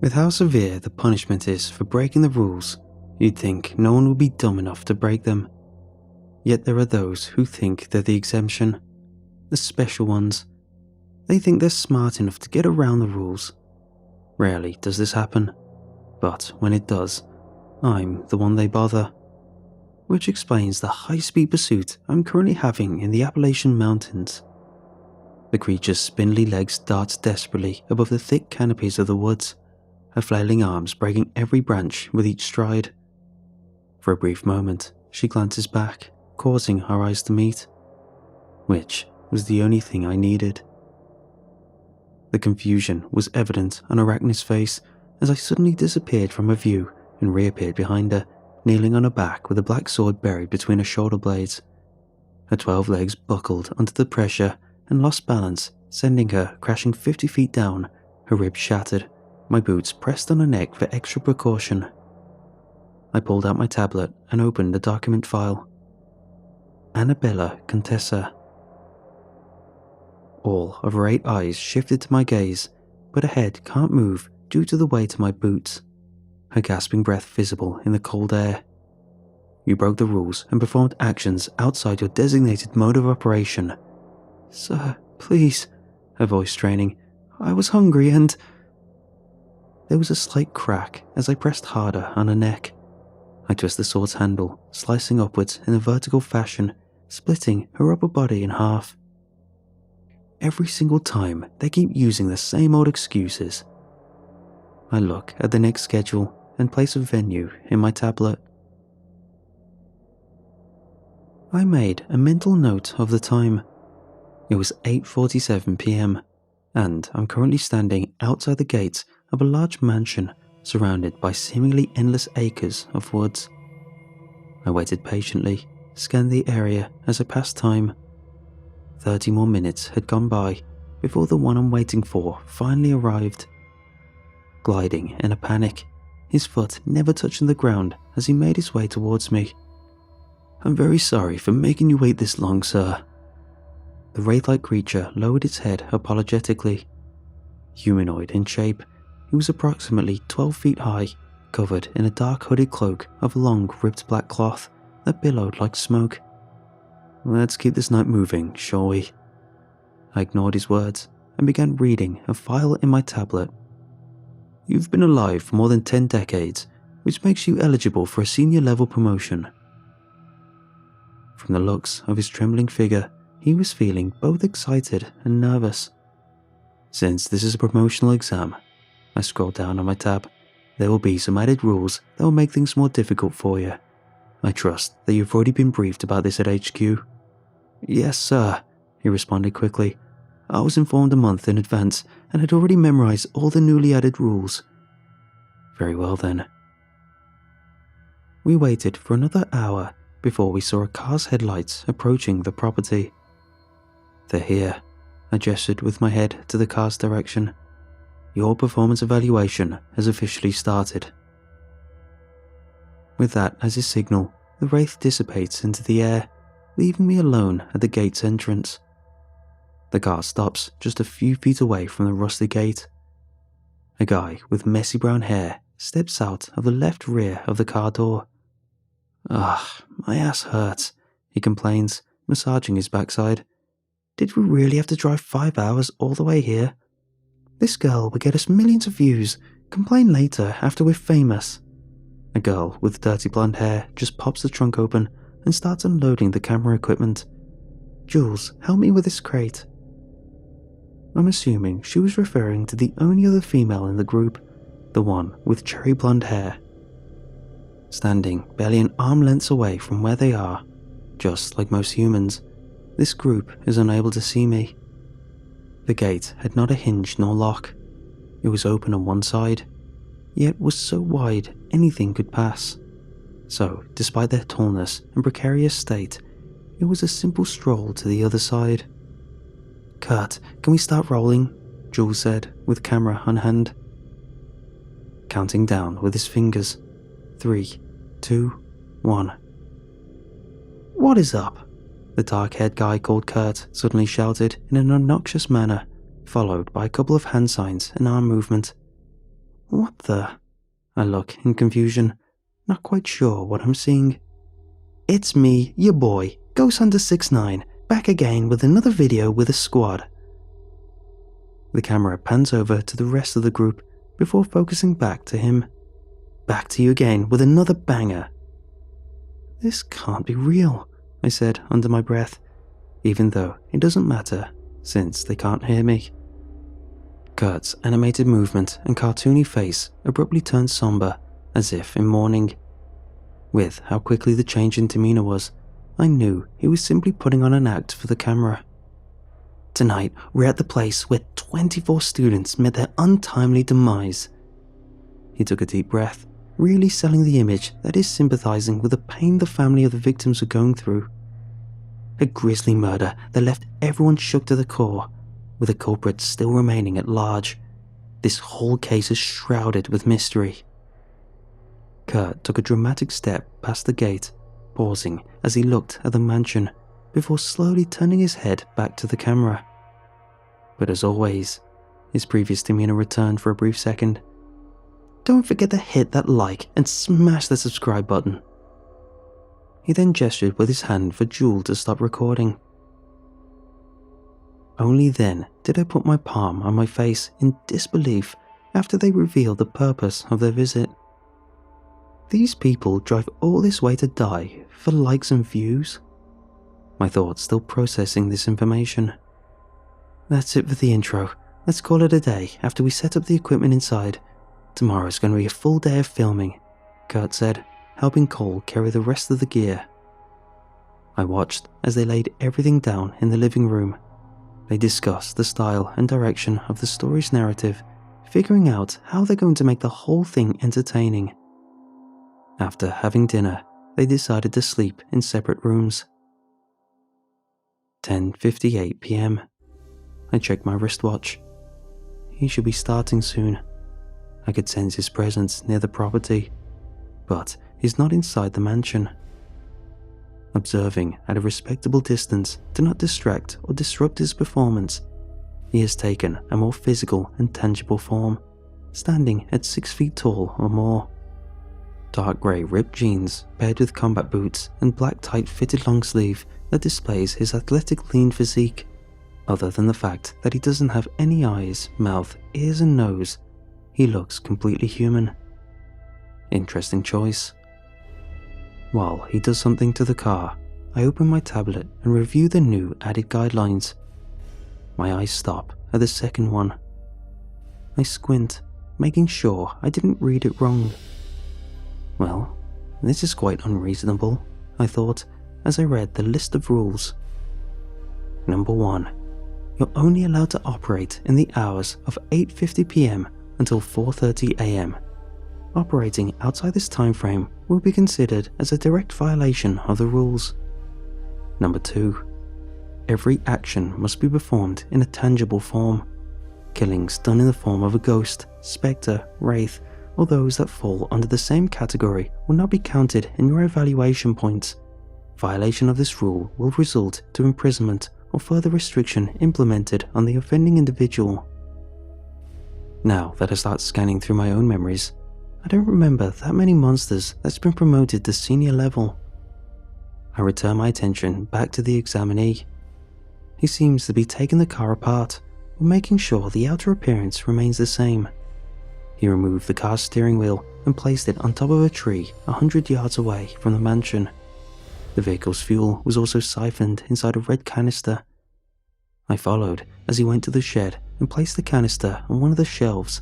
With how severe the punishment is for breaking the rules, you'd think no one would be dumb enough to break them. Yet there are those who think they're the exemption, the special ones. They think they're smart enough to get around the rules. Rarely does this happen, but when it does, I'm the one they bother. Which explains the high-speed pursuit I'm currently having in the Appalachian Mountains. The creature's spindly legs dart desperately above the thick canopies of the woods, her flailing arms breaking every branch with each stride. For a brief moment, she glances back, causing our eyes to meet, which was the only thing I needed. The confusion was evident on Arachne's face as I suddenly disappeared from her view and reappeared behind her, kneeling on her back with a black sword buried between her shoulder blades. Her 12 legs buckled under the pressure and lost balance, sending her crashing 50 feet down, her ribs shattered, my boots pressed on her neck for extra precaution. I pulled out my tablet and opened the document file. Annabella Contessa. All of her 8 eyes shifted to my gaze, but her head can't move due to the weight of my boots, her gasping breath visible in the cold air. You broke the rules and performed actions outside your designated mode of operation. Sir, please, her voice straining. I was hungry and... There was a slight crack as I pressed harder on her neck. I twist the sword's handle, slicing upwards in a vertical fashion, splitting her upper body in half. Every single time, they keep using the same old excuses. I look at the next schedule and place a venue in my tablet. I made a mental note of the time. It was 8:47 p.m, and I'm currently standing outside the gates of a large mansion surrounded by seemingly endless acres of woods. I waited patiently, scanned the area as I passed time. 30 more minutes had gone by before the one I'm waiting for finally arrived. Gliding in a panic, his foot never touching the ground as he made his way towards me. I'm very sorry for making you wait this long, sir. The wraith-like creature lowered its head apologetically. Humanoid in shape, he was approximately 12 feet high, covered in a dark hooded cloak of long ribbed black cloth that billowed like smoke. Let's keep this night moving, shall we? I ignored his words and began reading a file in my tablet. You've been alive for more than 10 decades, which makes you eligible for a senior level promotion. From the looks of his trembling figure, he was feeling both excited and nervous. Since this is a promotional exam, I scrolled down on my tab. There will be some added rules that will make things more difficult for you. I trust that you've already been briefed about this at HQ. Yes, sir, he responded quickly. I was informed a month in advance and had already memorized all the newly added rules. Very well then. We waited for another hour before we saw a car's headlights approaching the property. They're here, I gestured with my head to the car's direction. Your performance evaluation has officially started. With that as his signal, the wraith dissipates into the air, leaving me alone at the gate's entrance. The car stops just a few feet away from the rusty gate. A guy with messy brown hair steps out of the left rear of the car door. My ass hurts, he complains, massaging his backside. Did we really have to drive 5 hours all the way here? This girl will get us millions of views. Complain later after we're famous. A girl with dirty blonde hair just pops the trunk open and starts unloading the camera equipment. Jules, help me with this crate. I'm assuming she was referring to the only other female in the group, the one with cherry blonde hair. Standing barely an arm length away from where they are, just like most humans, this group is unable to see me. The gate had not a hinge nor lock. It was open on one side, yet was so wide anything could pass. So, despite their tallness and precarious state, it was a simple stroll to the other side. Kurt, can we start rolling? Jules said, with camera on hand. Counting down with his fingers. 3, 2, 1. What is up? The dark-haired guy called Kurt suddenly shouted in an obnoxious manner, followed by a couple of hand signs and arm movement. What the? I look in confusion, not quite sure what I'm seeing. It's me, your boy, Ghost Hunter 69, back again with another video with a squad. The camera pans over to the rest of the group before focusing back to him. Back to you again with another banger. This can't be real, I said under my breath, even though it doesn't matter since they can't hear me. Kurt's animated movement and cartoony face abruptly turned somber, as if in mourning. With how quickly the change in demeanor was, I knew he was simply putting on an act for the camera. Tonight, we're at the place where 24 students met their untimely demise. He took a deep breath, really selling the image that is sympathizing with the pain the family of the victims were going through. A grisly murder that left everyone shook to the core, with the culprit still remaining at large. This whole case is shrouded with mystery. Kurt took a dramatic step past the gate, pausing as he looked at the mansion before slowly turning his head back to the camera. But as always, his previous demeanor returned for a brief second. Don't forget to hit that like and smash the subscribe button. He then gestured with his hand for Jewel to stop recording. Only then did I put my palm on my face in disbelief after they revealed the purpose of their visit. These people drive all this way to die for likes and views? My thoughts still processing this information. That's it for the intro. Let's call it a day after we set up the equipment inside. Tomorrow's going to be a full day of filming, Kurt said, helping Cole carry the rest of the gear. I watched as they laid everything down in the living room. They discussed the style and direction of the story's narrative, figuring out how they're going to make the whole thing entertaining. After having dinner, they decided to sleep in separate rooms. 10:58 p.m. I checked my wristwatch. He should be starting soon. I could sense his presence near the property, but he's not inside the mansion. Observing at a respectable distance to not distract or disrupt his performance, he has taken a more physical and tangible form, standing at 6 feet tall or more. Dark grey ripped jeans paired with combat boots and black tight fitted long sleeve that displays his athletic lean physique. Other than the fact that he doesn't have any eyes, mouth, ears and nose, he looks completely human. Interesting choice. While he does something to the car, I open my tablet and review the new added guidelines. My eyes stop at the second one. I squint, making sure I didn't read it wrong. Well, this is quite unreasonable, I thought as I read the list of rules. Number 1. You're only allowed to operate in the hours of 8:50 p.m. until 4:30 a.m. Operating outside this time frame will be considered as a direct violation of the rules. Number 2. Every action must be performed in a tangible form. Killings done in the form of a ghost, spectre, wraith, or those that fall under the same category will not be counted in your evaluation points. Violation of this rule will result to imprisonment or further restriction implemented on the offending individual. Now that I start scanning through my own memories, I don't remember that many monsters that's been promoted to senior level. I return my attention back to the examinee. He seems to be taking the car apart, while making sure the outer appearance remains the same. He removed the car's steering wheel and placed it on top of a tree 100 yards away from the mansion. The vehicle's fuel was also siphoned inside a red canister. I followed as he went to the shed and placed the canister on one of the shelves.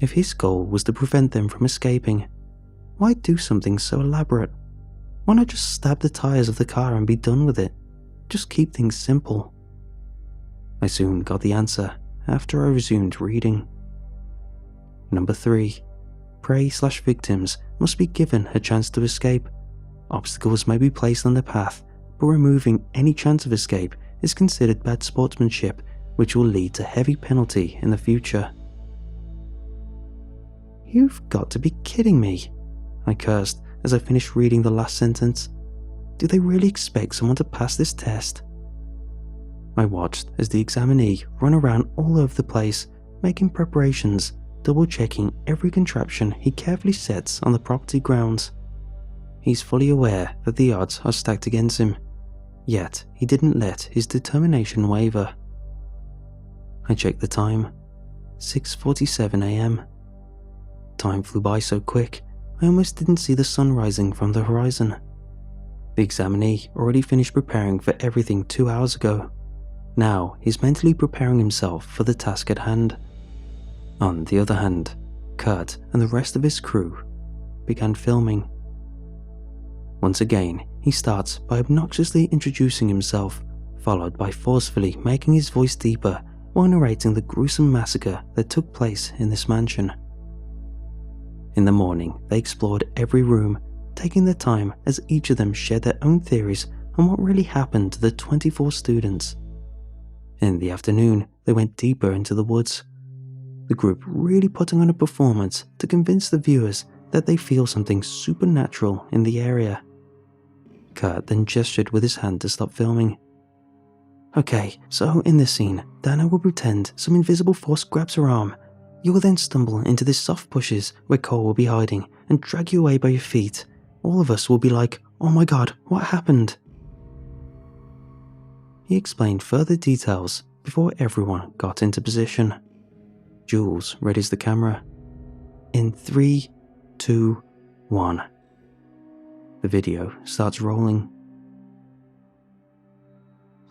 If his goal was to prevent them from escaping, why do something so elaborate? Why not just stab the tires of the car and be done with it? Just keep things simple. I soon got the answer after I resumed reading. Number 3. Prey/victims must be given a chance to escape. Obstacles may be placed on their path, but removing any chance of escape is considered bad sportsmanship, which will lead to heavy penalty in the future. You've got to be kidding me, I cursed as I finished reading the last sentence. Do they really expect someone to pass this test? I watched as the examinee ran around all over the place, making preparations, double-checking every contraption he carefully sets on the property grounds. He's fully aware that the odds are stacked against him, yet he didn't let his determination waver. I checked the time. 6:47 a.m. Time flew by so quick, I almost didn't see the sun rising from the horizon. The examinee already finished preparing for everything 2 hours ago. Now he's mentally preparing himself for the task at hand. On the other hand, Kurt and the rest of his crew began filming. Once again, he starts by obnoxiously introducing himself, followed by forcefully making his voice deeper while narrating the gruesome massacre that took place in this mansion. In the morning, they explored every room, taking their time as each of them shared their own theories on what really happened to the 24 students. In the afternoon, they went deeper into the woods, the group really putting on a performance to convince the viewers that they feel something supernatural in the area. Kurt then gestured with his hand to stop filming. Okay, so in this scene, Dana will pretend some invisible force grabs her arm. You will then stumble into the soft bushes where Cole will be hiding and drag you away by your feet. All of us will be like, "Oh my god, what happened?" He explained further details before everyone got into position. Jules readies the camera. In 3, 2, 1. The video starts rolling.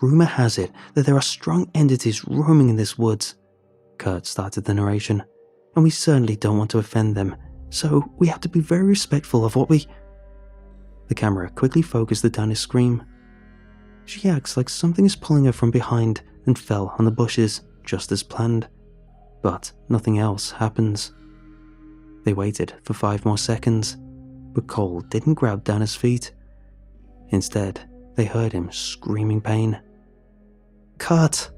Rumor has it that there are strong entities roaming in this woods. Kurt started the narration, and we certainly don't want to offend them, so we have to be very respectful of what we... The camera quickly focused the Dana's scream. She acts like something is pulling her from behind and fell on the bushes, just as planned. But nothing else happens. They waited for 5 more seconds, but Cole didn't grab Dana's feet. Instead, they heard him screaming pain. Kurt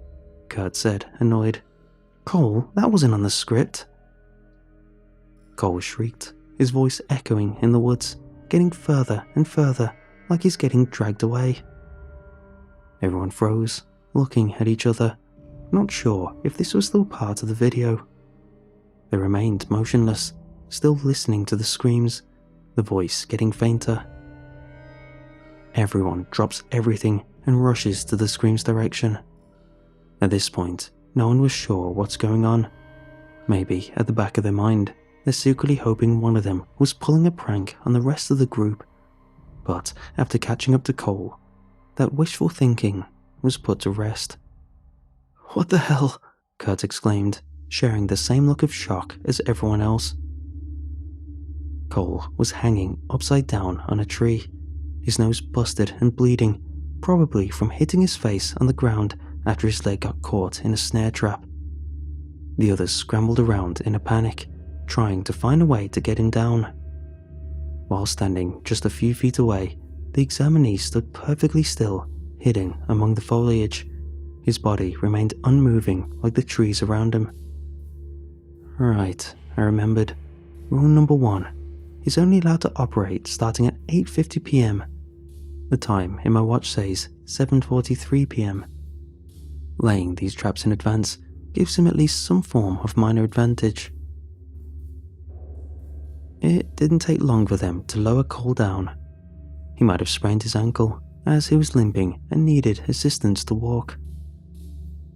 said, annoyed. Cole, that wasn't on the script. Cole shrieked, his voice echoing in the woods, getting further and further, like he's getting dragged away. Everyone froze, looking at each other, not sure if this was still part of the video. They remained motionless, still listening to the screams, the voice getting fainter. Everyone drops everything and rushes to the scream's direction. At this point, no one was sure what's going on. Maybe at the back of their mind, they're secretly hoping one of them was pulling a prank on the rest of the group. But after catching up to Cole, that wishful thinking was put to rest. What the hell? Kurt exclaimed, sharing the same look of shock as everyone else. Cole was hanging upside down on a tree, his nose busted and bleeding, probably from hitting his face on the ground after his leg got caught in a snare trap. The others scrambled around in a panic, trying to find a way to get him down. While standing just a few feet away, the examinee stood perfectly still, hidden among the foliage. His body remained unmoving like the trees around him. Right, I remembered. Rule number 1. He's only allowed to operate starting at 8:50 p.m. The time in my watch says 7:43 p.m. Laying these traps in advance gives him at least some form of minor advantage. It didn't take long for them to lower Cole down. He might have sprained his ankle, as he was limping and needed assistance to walk.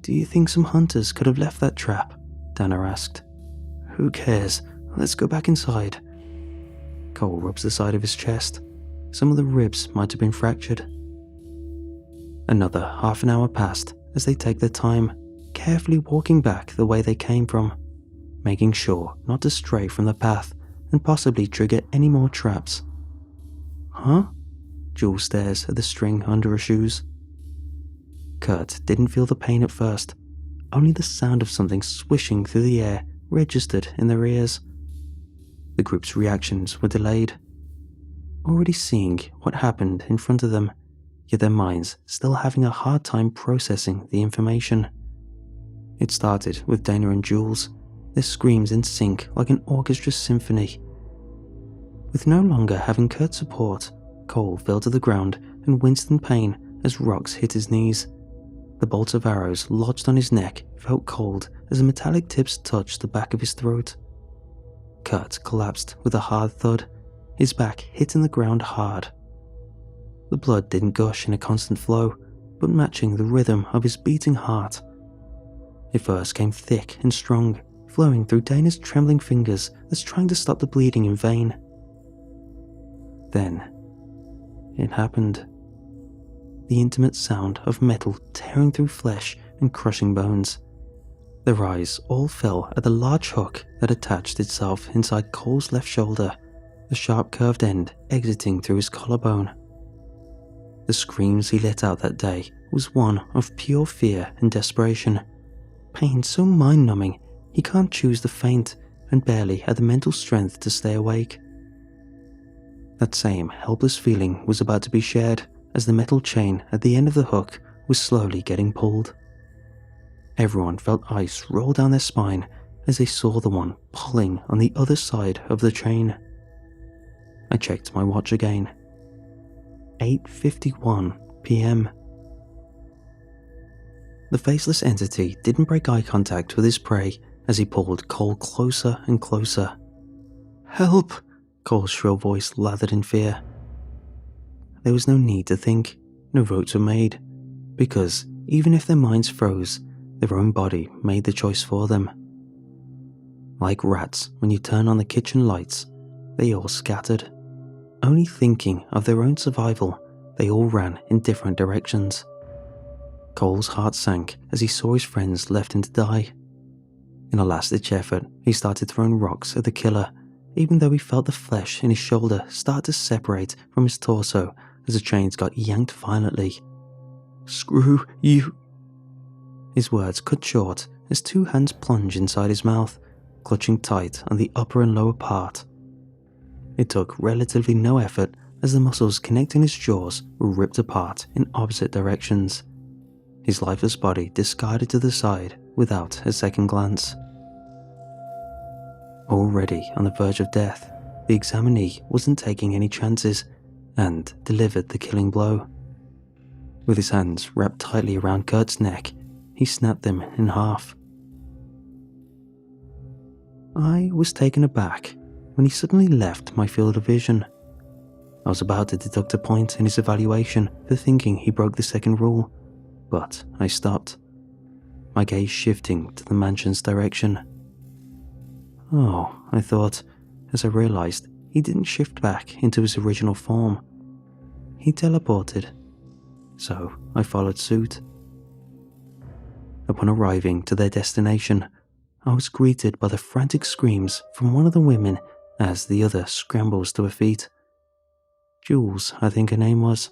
Do you think some hunters could have left that trap? Dana asked. Who cares? Let's go back inside. Cole rubs the side of his chest. Some of the ribs might have been fractured. Another half an hour passed as they take their time, carefully walking back the way they came from, making sure not to stray from the path and possibly trigger any more traps. Huh? Jules stares at the string under her shoes. Kurt didn't feel the pain at first, only the sound of something swishing through the air registered in their ears. The group's reactions were delayed, already seeing what happened in front of them, yet their minds still having a hard time processing the information. It started with Dana and Jules, their screams in sync like an orchestra symphony. With no longer having Kurt's support, Cole fell to the ground and winced in pain as rocks hit his knees. The bolts of arrows lodged on his neck felt cold as the metallic tips touched the back of his throat, Kurt collapsed with a hard thud, his back hitting the ground hard. The blood didn't gush in a constant flow, but matching the rhythm of his beating heart. It first came thick and strong, flowing through Dana's trembling fingers as trying to stop the bleeding in vain. Then, it happened. The intimate sound of metal tearing through flesh and crushing bones. Their eyes all fell at the large hook that attached itself inside Cole's left shoulder, the sharp curved end exiting through his collarbone. The screams he let out that day was one of pure fear and desperation. Pain so mind-numbing he can't choose to faint and barely had the mental strength to stay awake. That same helpless feeling was about to be shared as the metal chain at the end of the hook was slowly getting pulled. Everyone felt ice roll down their spine as they saw the one pulling on the other side of the chain. I checked my watch again. 8:51 p.m. The faceless entity didn't break eye contact with his prey as he pulled Cole closer and closer. "Help!" Cole's shrill voice lathered in fear. There was no need to think, no votes were made, because even if their minds froze, their own body made the choice for them. Like rats when you turn on the kitchen lights, they all scattered. Only thinking of their own survival, they all ran in different directions. Cole's heart sank as he saw his friends left him to die. In a last-ditch effort, he started throwing rocks at the killer, even though he felt the flesh in his shoulder start to separate from his torso as the chains got yanked violently. "Screw you!" His words cut short as two hands plunged inside his mouth, clutching tight on the upper and lower part. It took relatively no effort as the muscles connecting his jaws were ripped apart in opposite directions. His lifeless body discarded to the side without a second glance. Already on the verge of death, the examinee wasn't taking any chances and delivered the killing blow. With his hands wrapped tightly around Kurt's neck, he snapped them in half. I was taken aback when he suddenly left my field of vision. I was about to deduct a point in his evaluation for thinking he broke the second rule, but I stopped, my gaze shifting to the mansion's direction. Oh, I thought, as I realized he didn't shift back into his original form. He teleported, so I followed suit. Upon arriving to their destination, I was greeted by the frantic screams from one of the women as the other scrambles to her feet. Jules, I think her name was.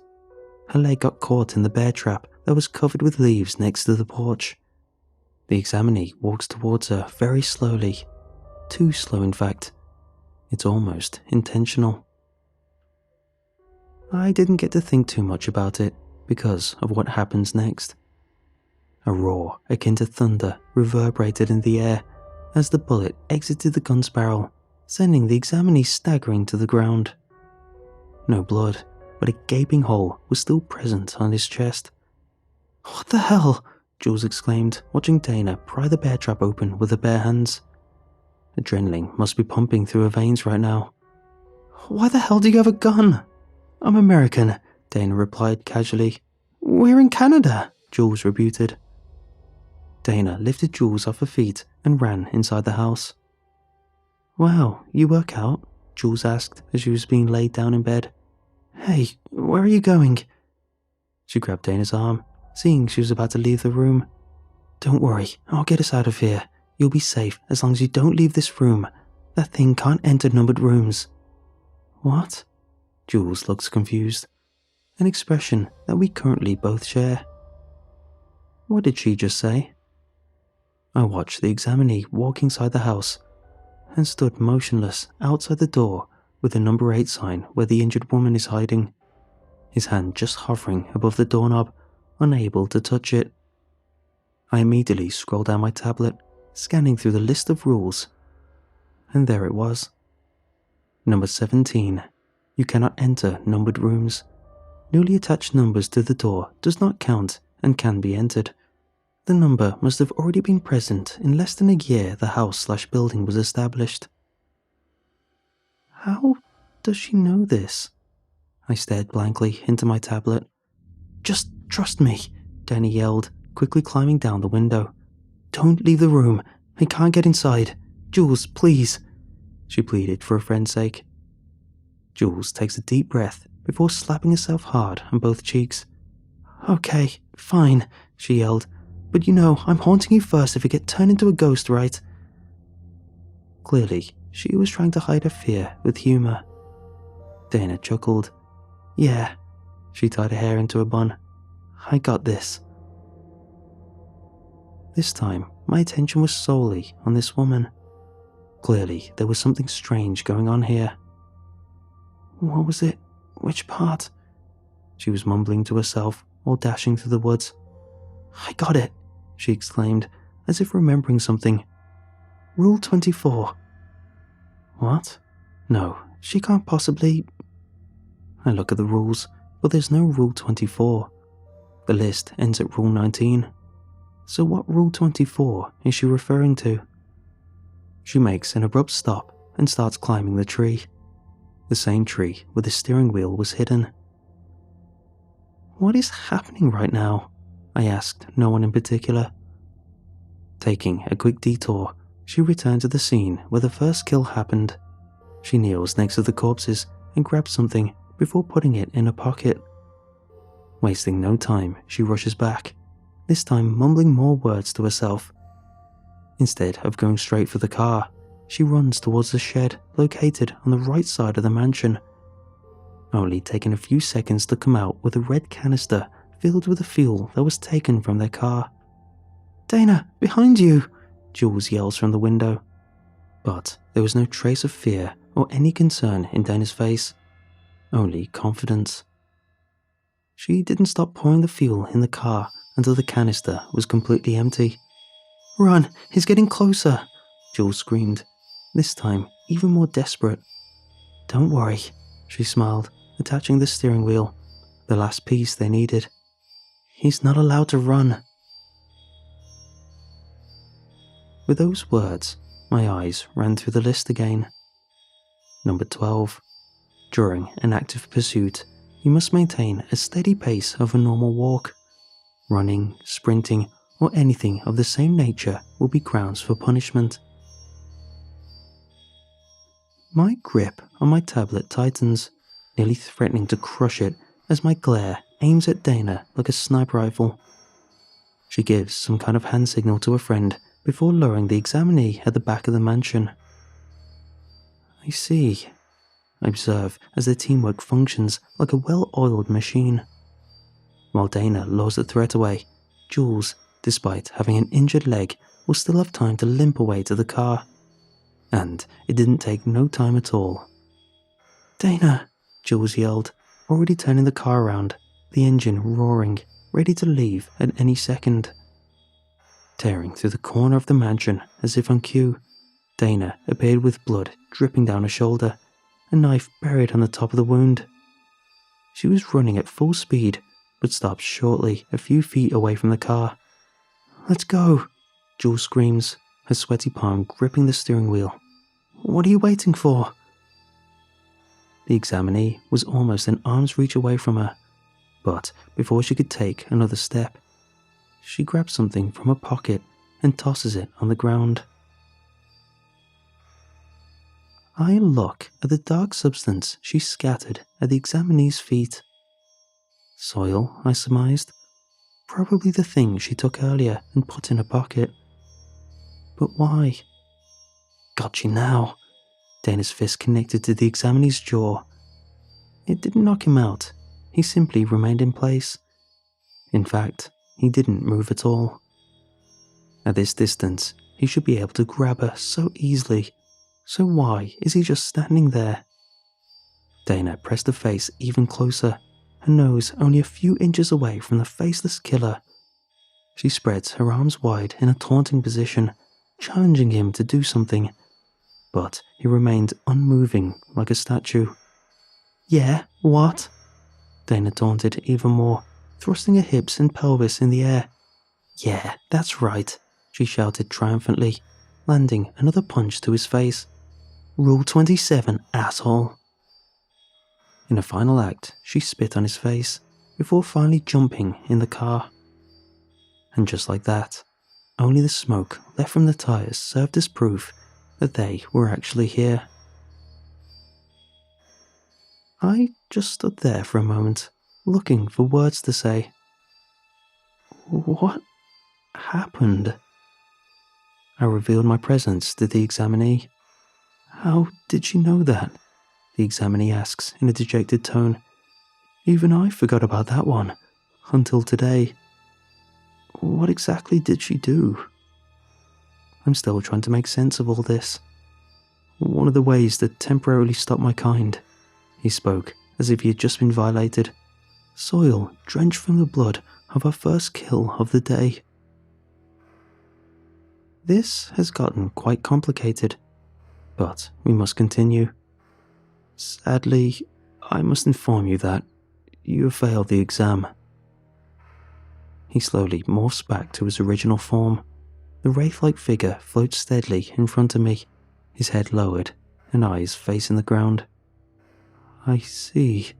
Her leg got caught in the bear trap that was covered with leaves next to the porch. The examinee walks towards her very slowly. Too slow, in fact. It's almost intentional. I didn't get to think too much about it because of what happens next. A roar akin to thunder reverberated in the air as the bullet exited the gun's barrel, sending the examinee staggering to the ground. No blood, but a gaping hole was still present on his chest. "What the hell?" Jules exclaimed, watching Dana pry the bear trap open with her bare hands. Adrenaline must be pumping through her veins right now. "Why the hell do you have a gun?" "I'm American," Dana replied casually. "We're in Canada," Jules rebutted. Dana lifted Jules off her feet and ran inside the house. "Wow, you work out?" Jules asked as she was being laid down in bed. "Hey, where are you going?" She grabbed Dana's arm, seeing she was about to leave the room. "Don't worry, I'll get us out of here. You'll be safe as long as you don't leave this room. That thing can't enter numbered rooms." "What?" Jules looks confused, an expression that we currently both share. What did she just say? I watched the examinee walk inside the house and stood motionless outside the door with the number 8 sign where the injured woman is hiding, his hand just hovering above the doorknob, unable to touch it. I immediately scrolled down my tablet, scanning through the list of rules, and there it was. Number 17. You cannot enter numbered rooms. Newly attached numbers to the door does not count and can be entered. The number must have already been present in less than a year the house/building was established. How does she know this? I stared blankly into my tablet. Just trust me, Danny yelled, quickly climbing down the window. Don't leave the room. I can't get inside. Jules, please. She pleaded for a friend's sake. Jules takes a deep breath before slapping herself hard on both cheeks. Okay, fine, she yelled. But you know, I'm haunting you first if you get turned into a ghost, right? Clearly, she was trying to hide her fear with humor. Dana chuckled. Yeah. She tied her hair into a bun. I got this. This time, my attention was solely on this woman. Clearly, there was something strange going on here. What was it? Which part? She was mumbling to herself while dashing through the woods. I got it, she exclaimed, as if remembering something. Rule 24. What? No, she can't possibly... I look at the rules, but there's no Rule 24. The list ends at Rule 19. So what Rule 24 is she referring to? She makes an abrupt stop and starts climbing the tree. The same tree where the steering wheel was hidden. What is happening right now? I asked no one in particular. Taking a quick detour, she returned to the scene where the first kill happened. She kneels next to the corpses and grabs something before putting it in her pocket. Wasting no time, she rushes back, this time mumbling more words to herself. Instead of going straight for the car, she runs towards the shed located on the right side of the mansion, only taking a few seconds to come out with a red canister filled with the fuel that was taken from their car. Dana, behind you! Jules yells from the window. But there was no trace of fear or any concern in Dana's face, only confidence. She didn't stop pouring the fuel in the car until the canister was completely empty. Run, he's getting closer, Jules screamed, this time even more desperate. Don't worry, she smiled, attaching the steering wheel, the last piece they needed. He's not allowed to run. With those words, my eyes ran through the list again. Number 12. During an active pursuit, you must maintain a steady pace of a normal walk. Running, sprinting, or anything of the same nature will be grounds for punishment. My grip on my tablet tightens, nearly threatening to crush it as my glare aims at Dana like a sniper rifle. She gives some kind of hand signal to a friend before lowering the examinee at the back of the mansion. I see, I observe as their teamwork functions like a well-oiled machine. While Dana lures the threat away, Jules, despite having an injured leg, will still have time to limp away to the car. And it didn't take no time at all. Dana, Jules yelled, already turning the car around, the engine roaring, ready to leave at any second. Tearing through the corner of the mansion as if on cue, Dana appeared with blood dripping down her shoulder, a knife buried on the top of the wound. She was running at full speed, but stopped shortly a few feet away from the car. Let's go, Jules screams, her sweaty palm gripping the steering wheel. What are you waiting for? The examinee was almost an arm's reach away from her, but before she could take another step, she grabs something from her pocket and tosses it on the ground. I look at the dark substance she scattered at the examinee's feet. Soil, I surmised. Probably the thing she took earlier and put in her pocket. But why? Got you now. Dana's fist connected to the examinee's jaw. It didn't knock him out. He simply remained in place. In fact, he didn't move at all. At this distance, he should be able to grab her so easily. So why is he just standing there? Dana pressed her face even closer, her nose only a few inches away from the faceless killer. She spreads her arms wide in a taunting position, challenging him to do something. But he remained unmoving like a statue. Yeah, what? Dana taunted even more, thrusting her hips and pelvis in the air. Yeah, that's right, she shouted triumphantly, landing another punch to his face. Rule 27, asshole. In a final act, she spit on his face before finally jumping in the car. And just like that, only the smoke left from the tires served as proof that they were actually here. I just stood there for a moment, looking for words to say. What happened? I revealed my presence to the examinee. How did she know that? The examinee asks in a dejected tone. Even I forgot about that one, until today. What exactly did she do? I'm still trying to make sense of all this. One of the ways that temporarily stopped my kind, he spoke as if he had just been violated. Soil drenched from the blood of our first kill of the day. This has gotten quite complicated, but we must continue. Sadly, I must inform you that you have failed the exam. He slowly morphs back to his original form. The wraith-like figure floats steadily in front of me, his head lowered and eyes facing the ground. I see.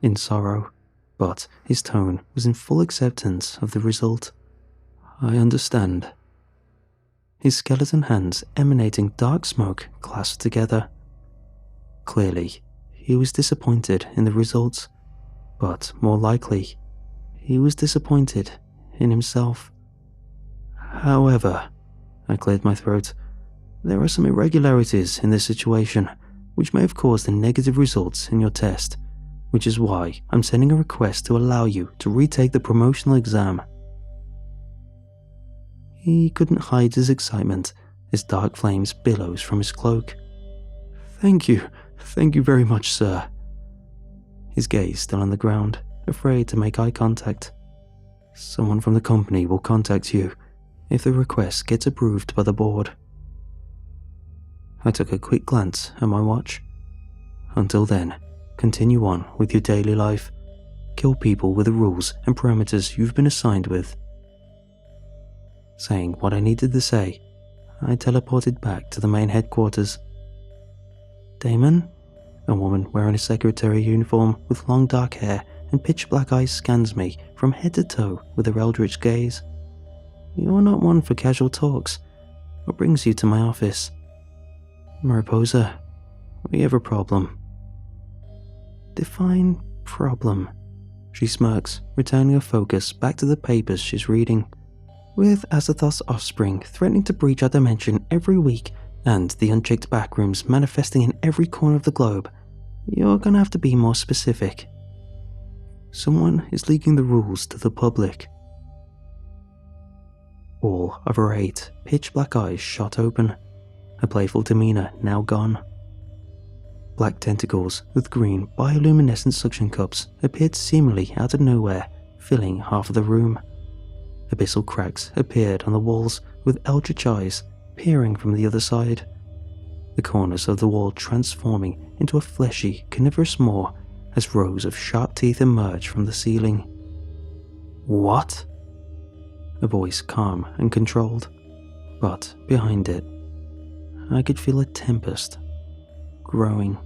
In sorrow, but his tone was in full acceptance of the result. I understand. His skeleton hands emanating dark smoke clasped together. Clearly, he was disappointed in the results, but more likely, he was disappointed in himself. However, I cleared my throat, there are some irregularities in this situation which may have caused the negative results in your test, which is why I'm sending a request to allow you to retake the promotional exam. He couldn't hide his excitement as dark flames billows from his cloak. Thank you very much, sir. His gaze still on the ground, afraid to make eye contact. Someone from the company will contact you if the request gets approved by the board. I took a quick glance at my watch. Until then, continue on with your daily life. Kill people with the rules and parameters you've been assigned with. Saying what I needed to say, I teleported back to the main headquarters. Damon? A woman wearing a secretary uniform with long dark hair and pitch black eyes scans me from head to toe with her eldritch gaze. You're not one for casual talks. What brings you to my office? Mariposa, we have a problem. Define problem. She smirks, returning her focus back to the papers she's reading. With Azathoth's offspring threatening to breach our dimension every week and the unchecked backrooms manifesting in every corner of the globe, you're gonna have to be more specific. Someone is leaking the rules to the public. All of her 8 pitch-black eyes shot open, her playful demeanor now gone. Black tentacles with green bioluminescent suction cups appeared seemingly out of nowhere, filling half of the room. Abyssal cracks appeared on the walls with eldritch eyes peering from the other side, the corners of the wall transforming into a fleshy, carnivorous maw as rows of sharp teeth emerge from the ceiling. What? A voice calm and controlled, but behind it, I could feel a tempest growing.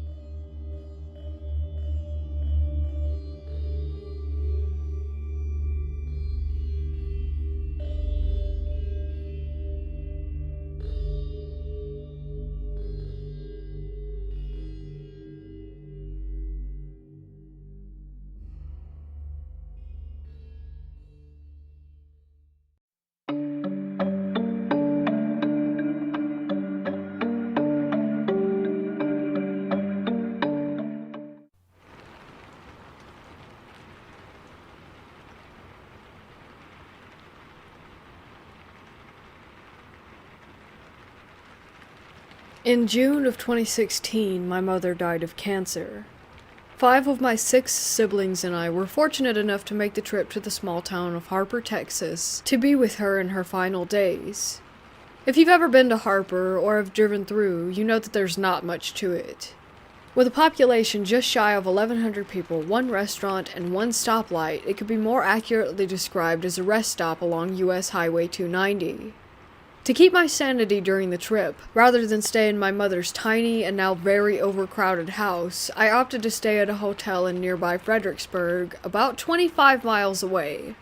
In June of 2016, my mother died of cancer. 5 of my 6 siblings and I were fortunate enough to make the trip to the small town of Harper, Texas, to be with her in her final days. If you've ever been to Harper or have driven through, you know that there's not much to it. With a population just shy of 1,100 people, 1 restaurant, and 1 stoplight, it could be more accurately described as a rest stop along US Highway 290. To keep my sanity during the trip, rather than stay in my mother's tiny and now very overcrowded house, I opted to stay at a hotel in nearby Fredericksburg, about 25 miles away.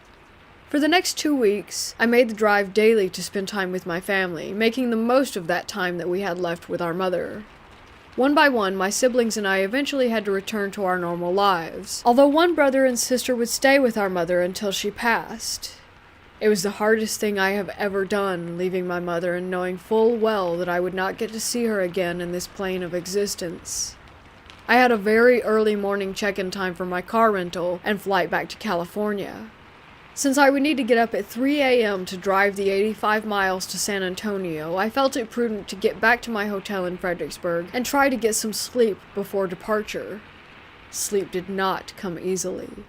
For the next 2 weeks, I made the drive daily to spend time with my family, making the most of that time that we had left with our mother. One by one, my siblings and I eventually had to return to our normal lives, although one brother and sister would stay with our mother until she passed. It was the hardest thing I have ever done, leaving my mother and knowing full well that I would not get to see her again in this plane of existence. I had a very early morning check-in time for my car rental and flight back to California. Since I would need to get up at 3 a.m. to drive the 85 miles to San Antonio, I felt it prudent to get back to my hotel in Fredericksburg and try to get some sleep before departure. Sleep did not come easily.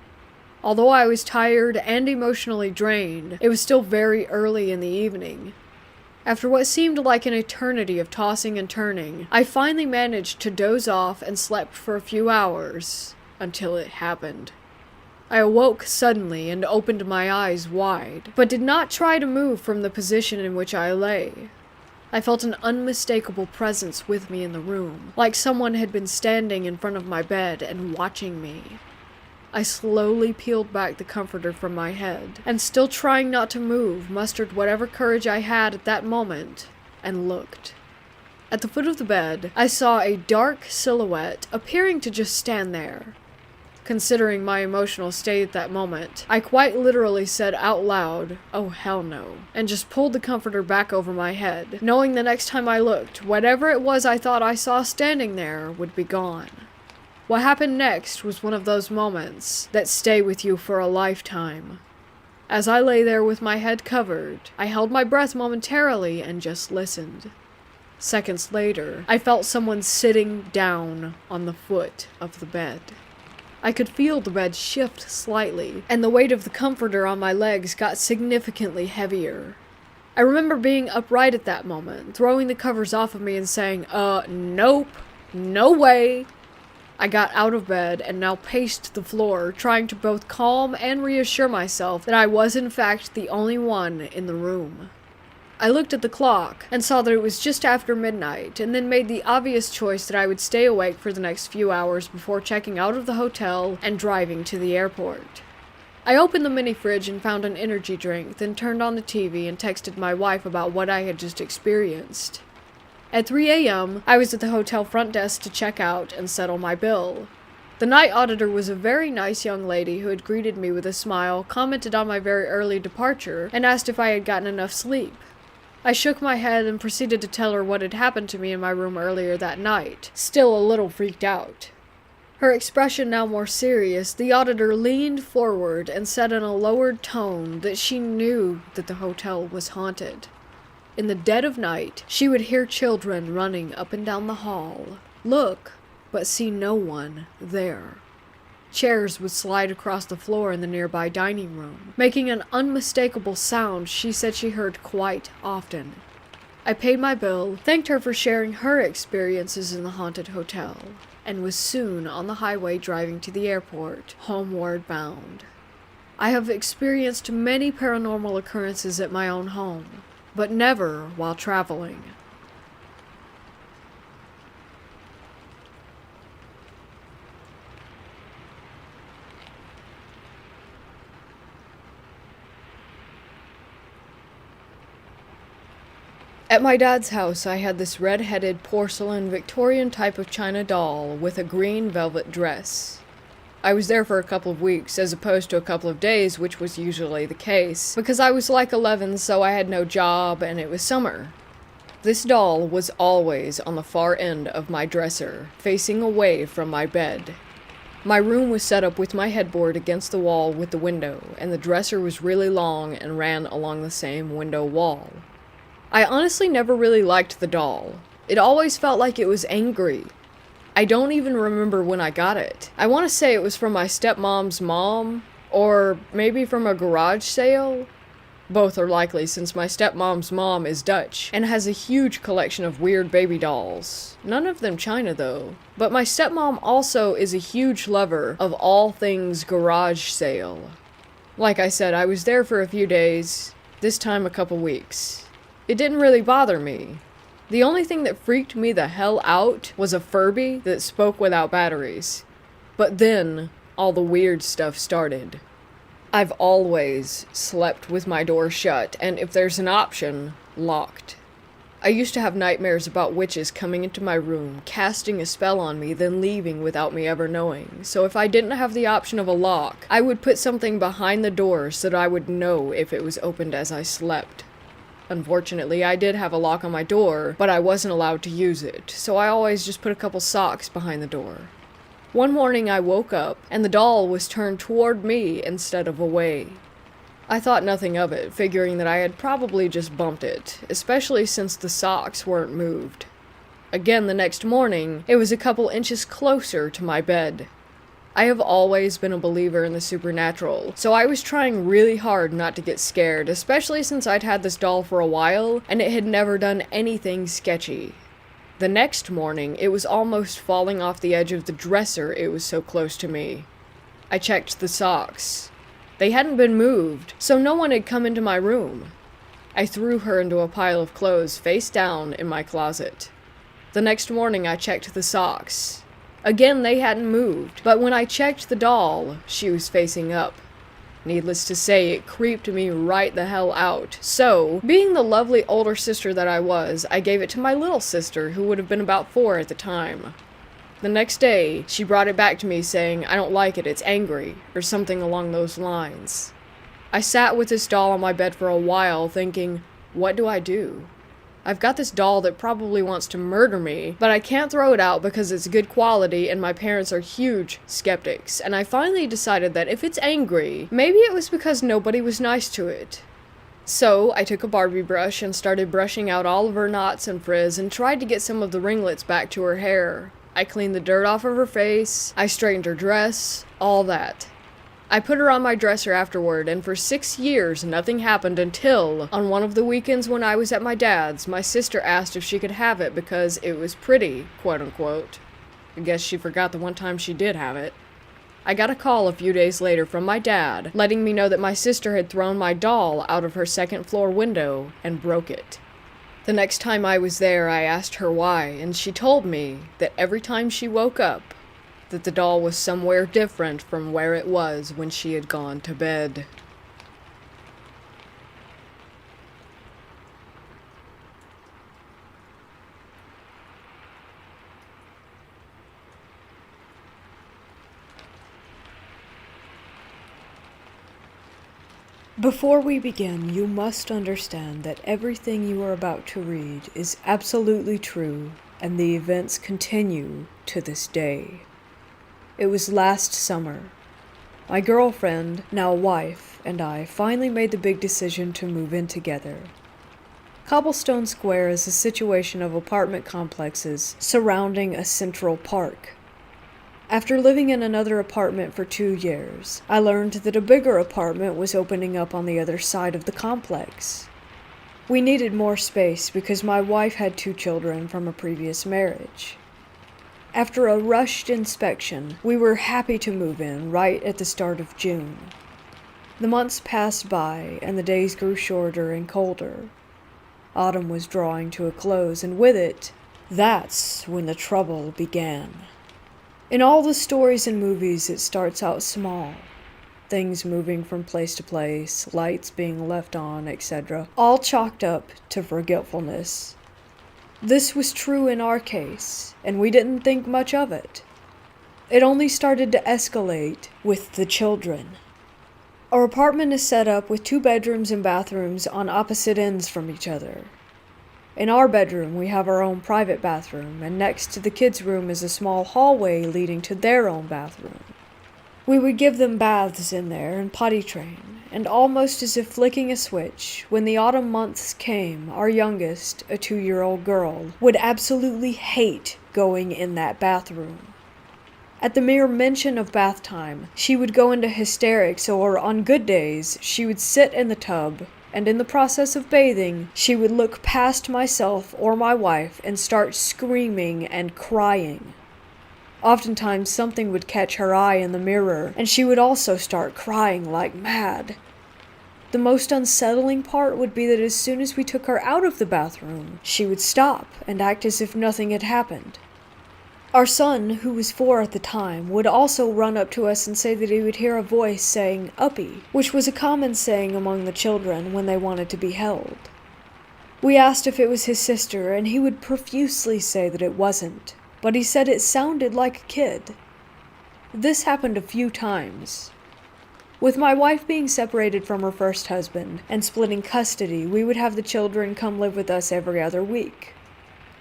Although I was tired and emotionally drained, it was still very early in the evening. After what seemed like an eternity of tossing and turning, I finally managed to doze off and slept for a few hours, until it happened. I awoke suddenly and opened my eyes wide, but did not try to move from the position in which I lay. I felt an unmistakable presence with me in the room, like someone had been standing in front of my bed and watching me. I slowly peeled back the comforter from my head, and still trying not to move, mustered whatever courage I had at that moment, and looked. At the foot of the bed, I saw a dark silhouette appearing to just stand there. Considering my emotional state at that moment, I quite literally said out loud, "Oh hell no," and just pulled the comforter back over my head, knowing the next time I looked, whatever it was I thought I saw standing there would be gone. What happened next was one of those moments that stay with you for a lifetime. As I lay there with my head covered, I held my breath momentarily and just listened. Seconds later, I felt someone sitting down on the foot of the bed. I could feel the bed shift slightly, and the weight of the comforter on my legs got significantly heavier. I remember being upright at that moment, throwing the covers off of me and saying, nope, no way." I got out of bed and now paced the floor, trying to both calm and reassure myself that I was in fact the only one in the room. I looked at the clock and saw that it was just after midnight, and then made the obvious choice that I would stay awake for the next few hours before checking out of the hotel and driving to the airport. I opened the mini fridge and found an energy drink, then turned on the TV and texted my wife about what I had just experienced. At 3 a.m., I was at the hotel front desk to check out and settle my bill. The night auditor was a very nice young lady who had greeted me with a smile, commented on my very early departure, and asked if I had gotten enough sleep. I shook my head and proceeded to tell her what had happened to me in my room earlier that night, still a little freaked out. Her expression now more serious, the auditor leaned forward and said in a lowered tone that she knew that the hotel was haunted. In the dead of night, she would hear children running up and down the hall, look, but see no one there. Chairs would slide across the floor in the nearby dining room, making an unmistakable sound she said she heard quite often. I paid my bill, thanked her for sharing her experiences in the haunted hotel, and was soon on the highway driving to the airport, homeward bound. I have experienced many paranormal occurrences at my own home, but never while traveling. At my dad's house, I had this red-headed porcelain Victorian type of china doll with a green velvet dress. I was there for a couple of weeks, as opposed to a couple of days, which was usually the case, because I was like 11, so I had no job, and it was summer. This doll was always on the far end of my dresser, facing away from my bed. My room was set up with my headboard against the wall with the window, and the dresser was really long and ran along the same window wall. I honestly never really liked the doll. It always felt like it was angry. I don't even remember when I got it. I want to say it was from my stepmom's mom, or maybe from a garage sale. Both are likely since my stepmom's mom is Dutch and has a huge collection of weird baby dolls. None of them China though. But my stepmom also is a huge lover of all things garage sale. Like I said, I was there for a few days, this time a couple weeks. It didn't really bother me. The only thing that freaked me the hell out was a Furby that spoke without batteries. But then, all the weird stuff started. I've always slept with my door shut, and if there's an option, locked. I used to have nightmares about witches coming into my room, casting a spell on me, then leaving without me ever knowing. So if I didn't have the option of a lock, I would put something behind the door so that I would know if it was opened as I slept. Unfortunately, I did have a lock on my door, but I wasn't allowed to use it, so I always just put a couple socks behind the door. One morning I woke up, and the doll was turned toward me instead of away. I thought nothing of it, figuring that I had probably just bumped it, especially since the socks weren't moved. Again the next morning, it was a couple inches closer to my bed. I have always been a believer in the supernatural, so I was trying really hard not to get scared, especially since I'd had this doll for a while, and it had never done anything sketchy. The next morning, it was almost falling off the edge of the dresser, it was so close to me. I checked the socks. They hadn't been moved, so no one had come into my room. I threw her into a pile of clothes face down in my closet. The next morning, I checked the socks. Again, they hadn't moved, but when I checked the doll, she was facing up. Needless to say, it creeped me right the hell out. So, being the lovely older sister that I was, I gave it to my little sister, who would have been about 4 at the time. The next day, she brought it back to me saying, "I don't like it, it's angry," or something along those lines. I sat with this doll on my bed for a while thinking, what do I do? I've got this doll that probably wants to murder me, but I can't throw it out because it's good quality and my parents are huge skeptics, and I finally decided that if it's angry, maybe it was because nobody was nice to it. So, I took a Barbie brush and started brushing out all of her knots and frizz and tried to get some of the ringlets back to her hair. I cleaned the dirt off of her face, I straightened her dress, all that. I put her on my dresser afterward, and for 6 years nothing happened until, on one of the weekends when I was at my dad's, my sister asked if she could have it because it was pretty, quote-unquote. I guess she forgot the one time she did have it. I got a call a few days later from my dad, letting me know that my sister had thrown my doll out of her second-floor window and broke it. The next time I was there, I asked her why, and she told me that every time she woke up, that the doll was somewhere different from where it was when she had gone to bed. Before we begin, you must understand that everything you are about to read is absolutely true, and the events continue to this day. It was last summer. My girlfriend, now wife, and I finally made the big decision to move in together. Cobblestone Square is a situation of apartment complexes surrounding a central park. After living in another apartment for 2 years, I learned that a bigger apartment was opening up on the other side of the complex. We needed more space because my wife had 2 children from a previous marriage. After a rushed inspection, we were happy to move in right at the start of June. The months passed by, and the days grew shorter and colder. Autumn was drawing to a close, and with it, that's when the trouble began. In all the stories and movies, it starts out small. Things moving from place to place, lights being left on, etc., all chalked up to forgetfulness. This was true in our case, and we didn't think much of it. It only started to escalate with the children. Our apartment is set up with 2 bedrooms and bathrooms on opposite ends from each other. In our bedroom, we have our own private bathroom, and next to the kids' room is a small hallway leading to their own bathroom. We would give them baths in there and potty train, and almost as if flicking a switch, when the autumn months came, our youngest, a 2-year-old girl, would absolutely hate going in that bathroom. At the mere mention of bath time, she would go into hysterics, or on good days, she would sit in the tub, and in the process of bathing, she would look past myself or my wife and start screaming and crying. Oftentimes something would catch her eye in the mirror, and she would also start crying like mad. The most unsettling part would be that as soon as we took her out of the bathroom, she would stop and act as if nothing had happened. Our son, who was 4 at the time, would also run up to us and say that he would hear a voice saying, "Uppy," which was a common saying among the children when they wanted to be held. We asked if it was his sister, and he would profusely say that it wasn't, but he said it sounded like a kid. This happened a few times. With my wife being separated from her first husband and splitting custody, we would have the children come live with us every other week.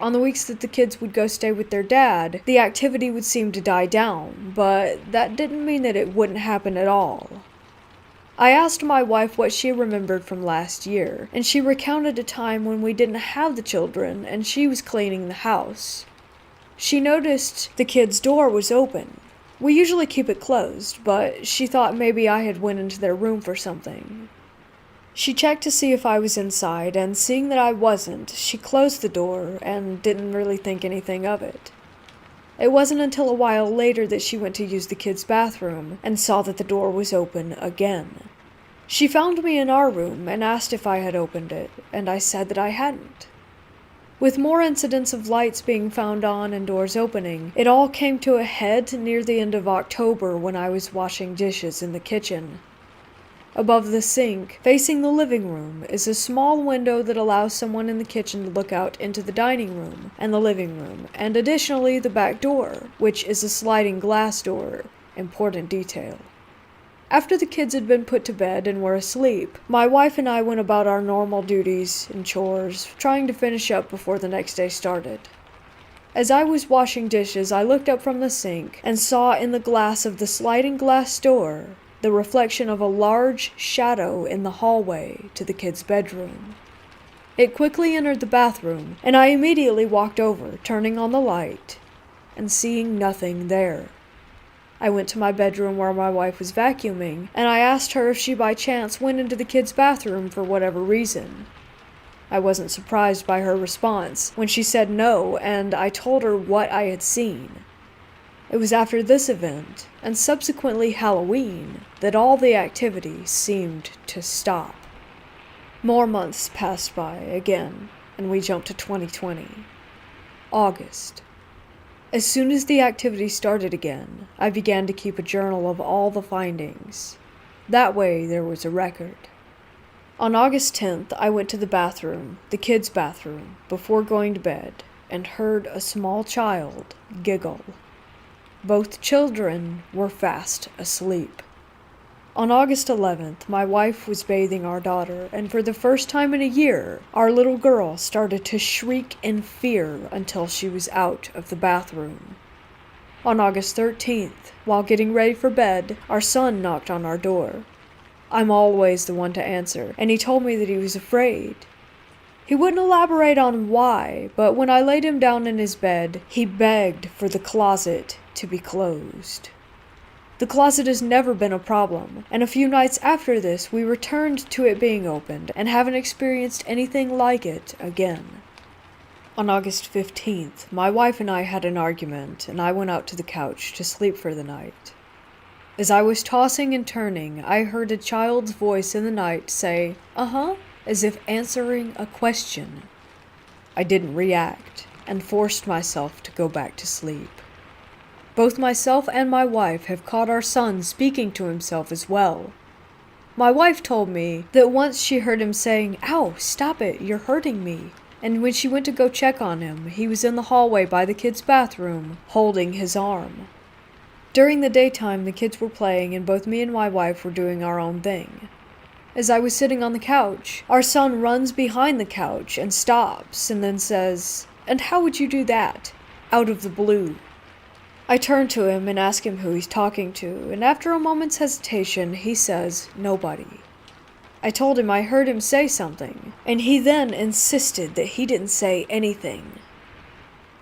On the weeks that the kids would go stay with their dad, the activity would seem to die down, but that didn't mean that it wouldn't happen at all. I asked my wife what she remembered from last year, and she recounted a time when we didn't have the children and she was cleaning the house. She noticed the kids' door was open. We usually keep it closed, but she thought maybe I had went into their room for something. She checked to see if I was inside, and seeing that I wasn't, she closed the door and didn't really think anything of it. It wasn't until a while later that she went to use the kids' bathroom and saw that the door was open again. She found me in our room and asked if I had opened it, and I said that I hadn't. With more incidents of lights being found on and doors opening, it all came to a head near the end of October when I was washing dishes in the kitchen. Above the sink, facing the living room, is a small window that allows someone in the kitchen to look out into the dining room and the living room, and additionally the back door, which is a sliding glass door. Important detail. After the kids had been put to bed and were asleep, my wife and I went about our normal duties and chores, trying to finish up before the next day started. As I was washing dishes, I looked up from the sink and saw in the glass of the sliding glass door the reflection of a large shadow in the hallway to the kids' bedroom. It quickly entered the bathroom, and I immediately walked over, turning on the light, and seeing nothing there. I went to my bedroom where my wife was vacuuming, and I asked her if she by chance went into the kids' bathroom for whatever reason. I wasn't surprised by her response when she said no, and I told her what I had seen. It was after this event, and subsequently Halloween, that all the activity seemed to stop. More months passed by again, and we jumped to 2020. August. As soon as the activity started again, I began to keep a journal of all the findings. That way there was a record. On August 10th, I went to the bathroom, the kids' bathroom, before going to bed, and heard a small child giggle. Both children were fast asleep. On August 11th, my wife was bathing our daughter, and for the first time in a year, our little girl started to shriek in fear until she was out of the bathroom. On August 13th, while getting ready for bed, our son knocked on our door. I'm always the one to answer, and he told me that he was afraid. He wouldn't elaborate on why, but when I laid him down in his bed, he begged for the closet to be closed. The closet has never been a problem, and a few nights after this we returned to it being opened and haven't experienced anything like it again. On August 15th, my wife and I had an argument, and I went out to the couch to sleep for the night. As I was tossing and turning, I heard a child's voice in the night say, "Uh-huh," as if answering a question. I didn't react, and forced myself to go back to sleep. Both myself and my wife have caught our son speaking to himself as well. My wife told me that once she heard him saying, "Ow, stop it, you're hurting me," and when she went to go check on him, he was in the hallway by the kids' bathroom, holding his arm. During the daytime, the kids were playing, and both me and my wife were doing our own thing. As I was sitting on the couch, our son runs behind the couch and stops, and then says, "And how would you do that?" out of the blue. I turn to him and ask him who he's talking to, and after a moment's hesitation, he says, "Nobody." I told him I heard him say something, and he then insisted that he didn't say anything.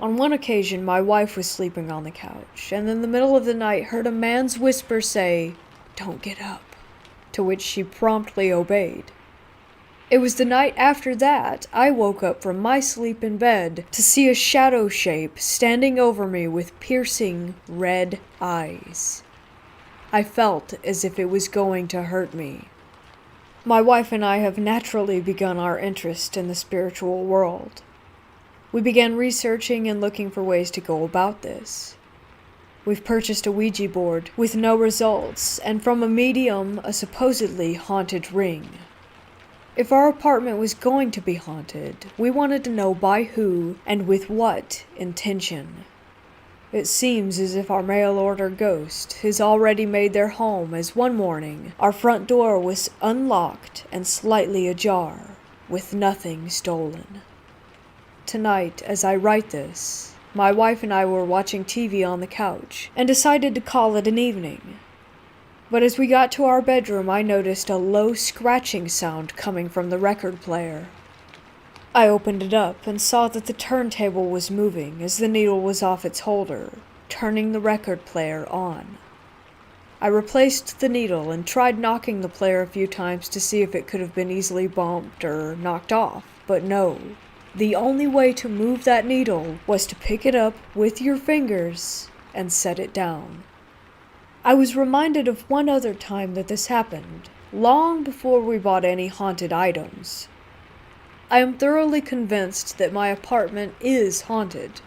On one occasion, my wife was sleeping on the couch, and in the middle of the night heard a man's whisper say, "Don't get up," to which she promptly obeyed. It was the night after that I woke up from my sleep in bed to see a shadow shape standing over me with piercing red eyes. I felt as if it was going to hurt me. My wife and I have naturally begun our interest in the spiritual world. We began researching and looking for ways to go about this. We've purchased a Ouija board with no results, and from a medium, a supposedly haunted ring. If our apartment was going to be haunted, we wanted to know by who and with what intention. It seems as if our mail-order ghost has already made their home, as one morning our front door was unlocked and slightly ajar, with nothing stolen. Tonight, as I write this, my wife and I were watching TV on the couch and decided to call it an evening. But as we got to our bedroom, I noticed a low scratching sound coming from the record player. I opened it up and saw that the turntable was moving as the needle was off its holder, turning the record player on. I replaced the needle and tried knocking the player a few times to see if it could have been easily bumped or knocked off, but no. The only way to move that needle was to pick it up with your fingers and set it down. I was reminded of one other time that this happened, long before we bought any haunted items. I am thoroughly convinced that my apartment is haunted.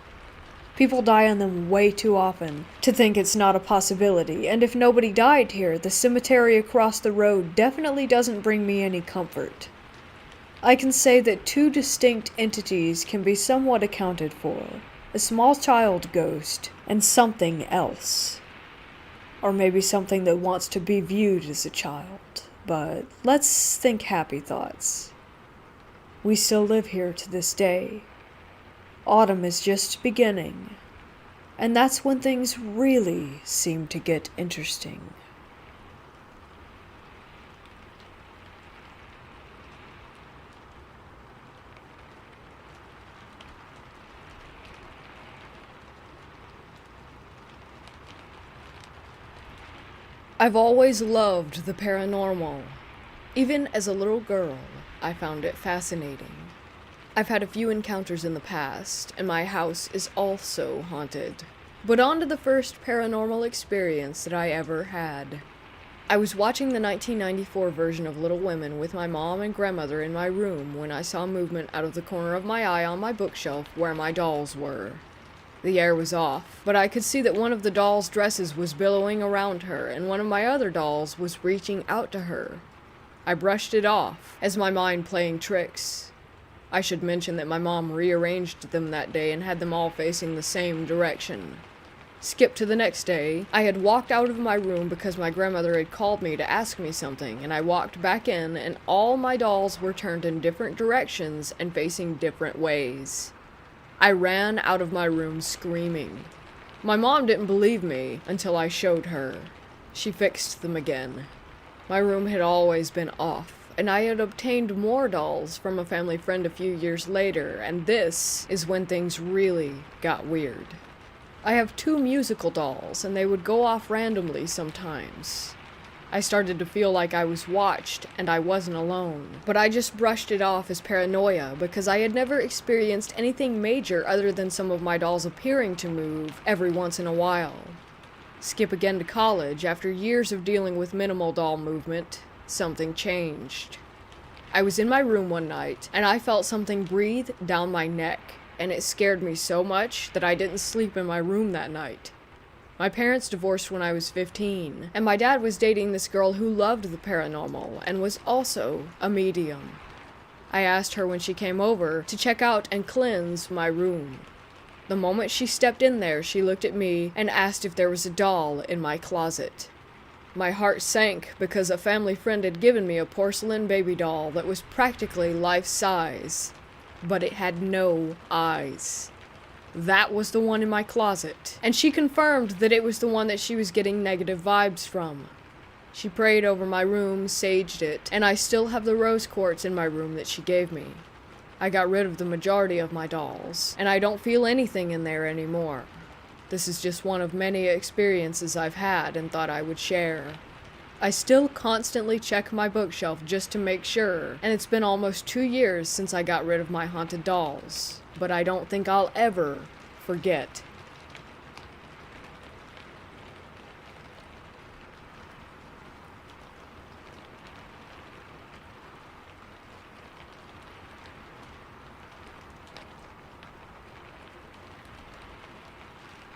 People die in them way too often to think it's not a possibility, and if nobody died here, the cemetery across the road definitely doesn't bring me any comfort. I can say that two distinct entities can be somewhat accounted for, a small child ghost and something else. Or maybe something that wants to be viewed as a child, but let's think happy thoughts. We still live here to this day. Autumn is just beginning, and that's when things really seem to get interesting. I've always loved the paranormal. Even as a little girl, I found it fascinating. I've had a few encounters in the past, and my house is also haunted. But on to the first paranormal experience that I ever had. I was watching the 1994 version of Little Women with my mom and grandmother in my room when I saw movement out of the corner of my eye on my bookshelf where my dolls were. The air was off, but I could see that one of the doll's dresses was billowing around her, and one of my other dolls was reaching out to her. I brushed it off, as my mind playing tricks. I should mention that my mom rearranged them that day and had them all facing the same direction. Skip to the next day. I had walked out of my room because my grandmother had called me to ask me something, and I walked back in, and all my dolls were turned in different directions and facing different ways. I ran out of my room screaming. My mom didn't believe me until I showed her. She fixed them again. My room had always been off, and I had obtained more dolls from a family friend a few years later, and this is when things really got weird. I have 2 musical dolls, and they would go off randomly sometimes. I started to feel like I was watched, and I wasn't alone. But I just brushed it off as paranoia, because I had never experienced anything major other than some of my dolls appearing to move every once in a while. Skip again to college. After years of dealing with minimal doll movement, something changed. I was in my room one night, and I felt something breathe down my neck, and it scared me so much that I didn't sleep in my room that night. My parents divorced when I was 15, and my dad was dating this girl who loved the paranormal and was also a medium. I asked her when she came over to check out and cleanse my room. The moment she stepped in there, she looked at me and asked if there was a doll in my closet. My heart sank because a family friend had given me a porcelain baby doll that was practically life-size, but it had no eyes. That was the one in my closet, and she confirmed that it was the one that she was getting negative vibes from. She prayed over my room, saged it, and I still have the rose quartz in my room that she gave me. I got rid of the majority of my dolls, and I don't feel anything in there anymore. This is just one of many experiences I've had and thought I would share. I still constantly check my bookshelf just to make sure, and it's been almost 2 years since I got rid of my haunted dolls, but I don't think I'll ever forget.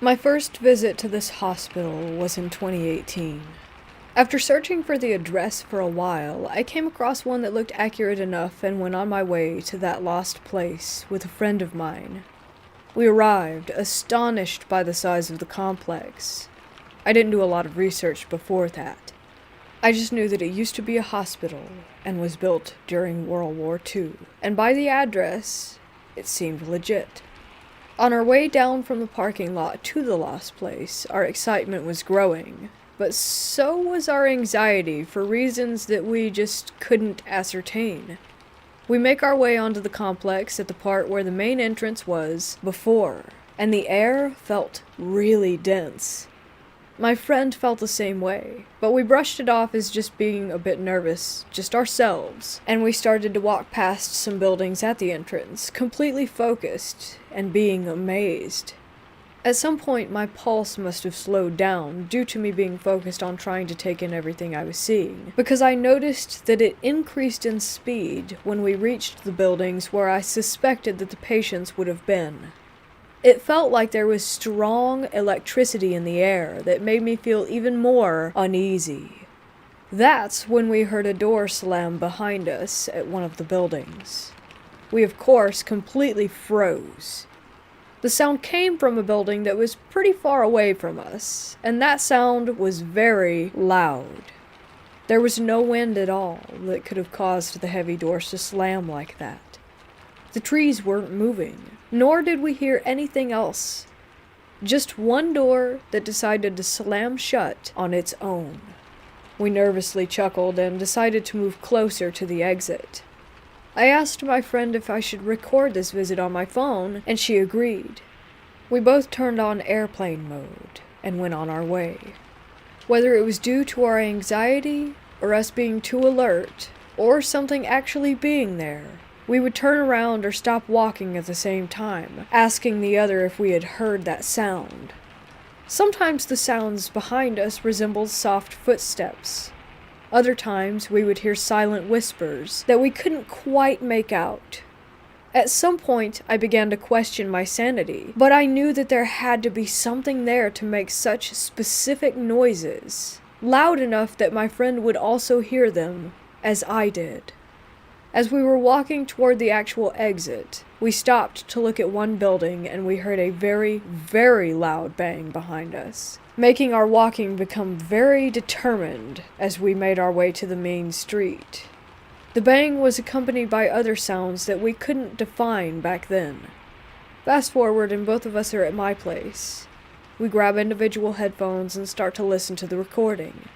My first visit to this hospital was in 2018. After searching for the address for a while, I came across one that looked accurate enough and went on my way to that lost place with a friend of mine. We arrived, astonished by the size of the complex. I didn't do a lot of research before that. I just knew that it used to be a hospital and was built during World War II, and by the address, it seemed legit. On our way down from the parking lot to the lost place, our excitement was growing, but so was our anxiety for reasons that we just couldn't ascertain. We make our way onto the complex at the part where the main entrance was before, and the air felt really dense. My friend felt the same way, but we brushed it off as just being a bit nervous, just ourselves, and we started to walk past some buildings at the entrance, completely focused and being amazed. At some point, my pulse must have slowed down due to me being focused on trying to take in everything I was seeing, because I noticed that it increased in speed when we reached the buildings where I suspected that the patients would have been. It felt like there was strong electricity in the air that made me feel even more uneasy. That's when we heard a door slam behind us at one of the buildings. We, of course, completely froze. The sound came from a building that was pretty far away from us, and that sound was very loud. There was no wind at all that could have caused the heavy doors to slam like that. The trees weren't moving, nor did we hear anything else. Just one door that decided to slam shut on its own. We nervously chuckled and decided to move closer to the exit. I asked my friend if I should record this visit on my phone, and she agreed. We both turned on airplane mode and went on our way. Whether it was due to our anxiety, or us being too alert, or something actually being there, we would turn around or stop walking at the same time, asking the other if we had heard that sound. Sometimes the sounds behind us resembled soft footsteps. Other times we would hear silent whispers that we couldn't quite make out. At some point I began to question my sanity, but I knew that there had to be something there to make such specific noises, loud enough that my friend would also hear them, as I did. As we were walking toward the actual exit, we stopped to look at one building and we heard a very, very loud bang behind us, making our walking become very determined as we made our way to the main street. The bang was accompanied by other sounds that we couldn't define back then. Fast forward and both of us are at my place. We grab individual headphones and start to listen to the recording.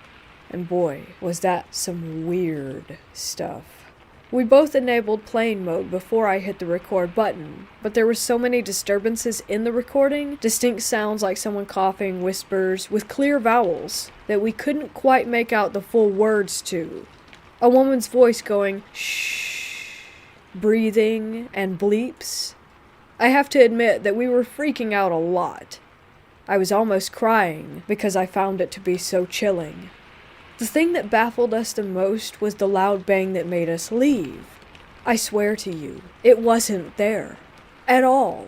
And boy, was that some weird stuff. We both enabled plane mode before I hit the record button, but there were so many disturbances in the recording, distinct sounds like someone coughing, whispers, with clear vowels, that we couldn't quite make out the full words to. A woman's voice going, shh, breathing, and bleeps. I have to admit that we were freaking out a lot. I was almost crying because I found it to be so chilling. The thing that baffled us the most was the loud bang that made us leave. I swear to you, it wasn't there. At all.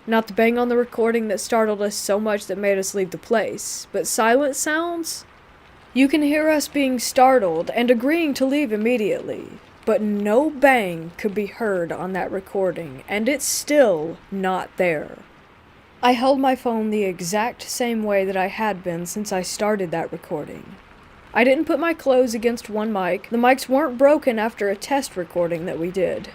Not the bang on the recording that startled us so much that made us leave the place, but silent sounds? You can hear us being startled and agreeing to leave immediately, but no bang could be heard on that recording, and it's still not there. I held my phone the exact same way that I had been since I started that recording. I didn't put my clothes against one mic. The mics weren't broken after a test recording that we did.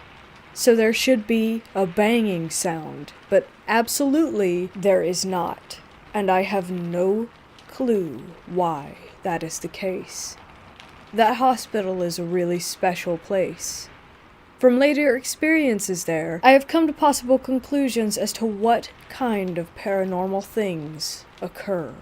So there should be a banging sound, but absolutely there is not. And I have no clue why that is the case. That hospital is a really special place. From later experiences there, I have come to possible conclusions as to what kind of paranormal things occur.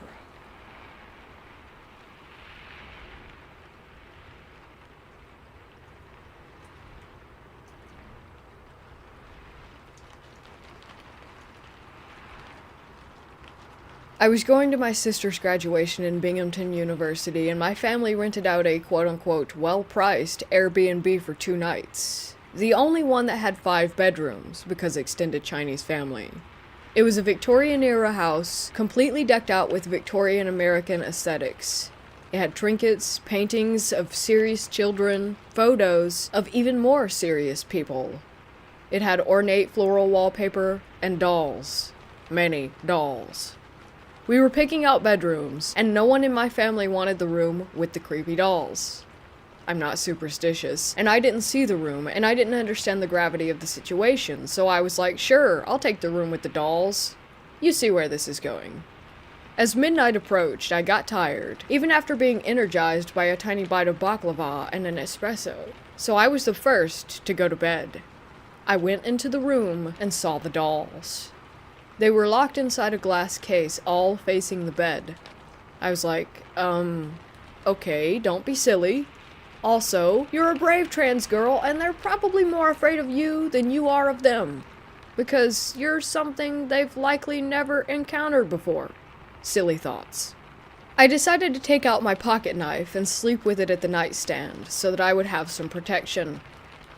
I was going to my sister's graduation in Binghamton University, and my family rented out a quote-unquote well-priced Airbnb for 2 nights. The only one that had 5 bedrooms, because extended Chinese family. It was a Victorian-era house, completely decked out with Victorian American aesthetics. It had trinkets, paintings of serious children, photos of even more serious people. It had ornate floral wallpaper and dolls. Many dolls. We were picking out bedrooms, and no one in my family wanted the room with the creepy dolls. I'm not superstitious, and I didn't see the room, and I didn't understand the gravity of the situation, so I was like, sure, I'll take the room with the dolls. You see where this is going. As midnight approached, I got tired, even after being energized by a tiny bite of baklava and an espresso, so I was the first to go to bed. I went into the room and saw the dolls. They were locked inside a glass case, all facing the bed. I was like, okay, don't be silly. Also, you're a brave trans girl, and they're probably more afraid of you than you are of them, because you're something they've likely never encountered before. Silly thoughts. I decided to take out my pocket knife and sleep with it at the nightstand, so that I would have some protection.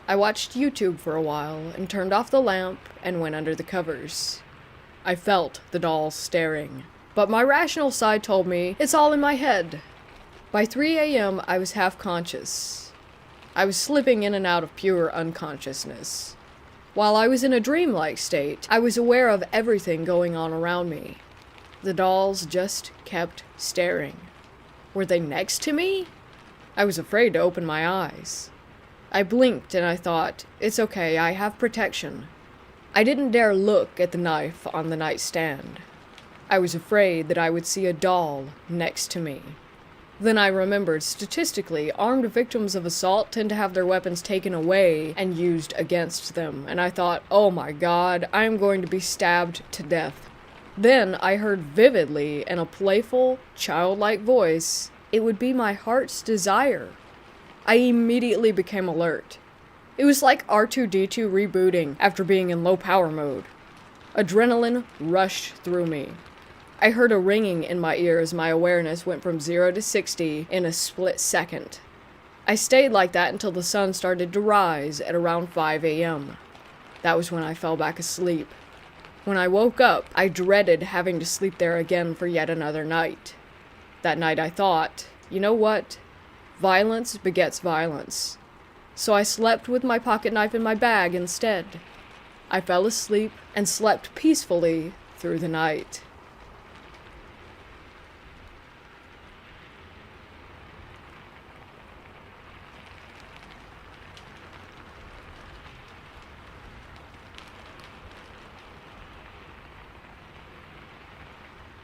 I watched YouTube for a while, and turned off the lamp, and went under the covers. I felt the dolls staring, but my rational side told me it's all in my head. By 3 a.m., I was half-conscious. I was slipping in and out of pure unconsciousness. While I was in a dreamlike state, I was aware of everything going on around me. The dolls just kept staring. Were they next to me? I was afraid to open my eyes. I blinked and I thought, it's okay, I have protection. I didn't dare look at the knife on the nightstand. I was afraid that I would see a doll next to me. Then I remembered, statistically, armed victims of assault tend to have their weapons taken away and used against them, and I thought, oh my god, I am going to be stabbed to death. Then I heard vividly, in a playful, childlike voice, it would be my heart's desire. I immediately became alert. It was like R2-D2 rebooting after being in low power mode. Adrenaline rushed through me. I heard a ringing in my ear as my awareness went from 0 to 60 in a split second. I stayed like that until the sun started to rise at around 5 a.m. That was when I fell back asleep. When I woke up, I dreaded having to sleep there again for yet another night. That night I thought, you know what? Violence begets violence. So I slept with my pocket knife in my bag instead. I fell asleep and slept peacefully through the night.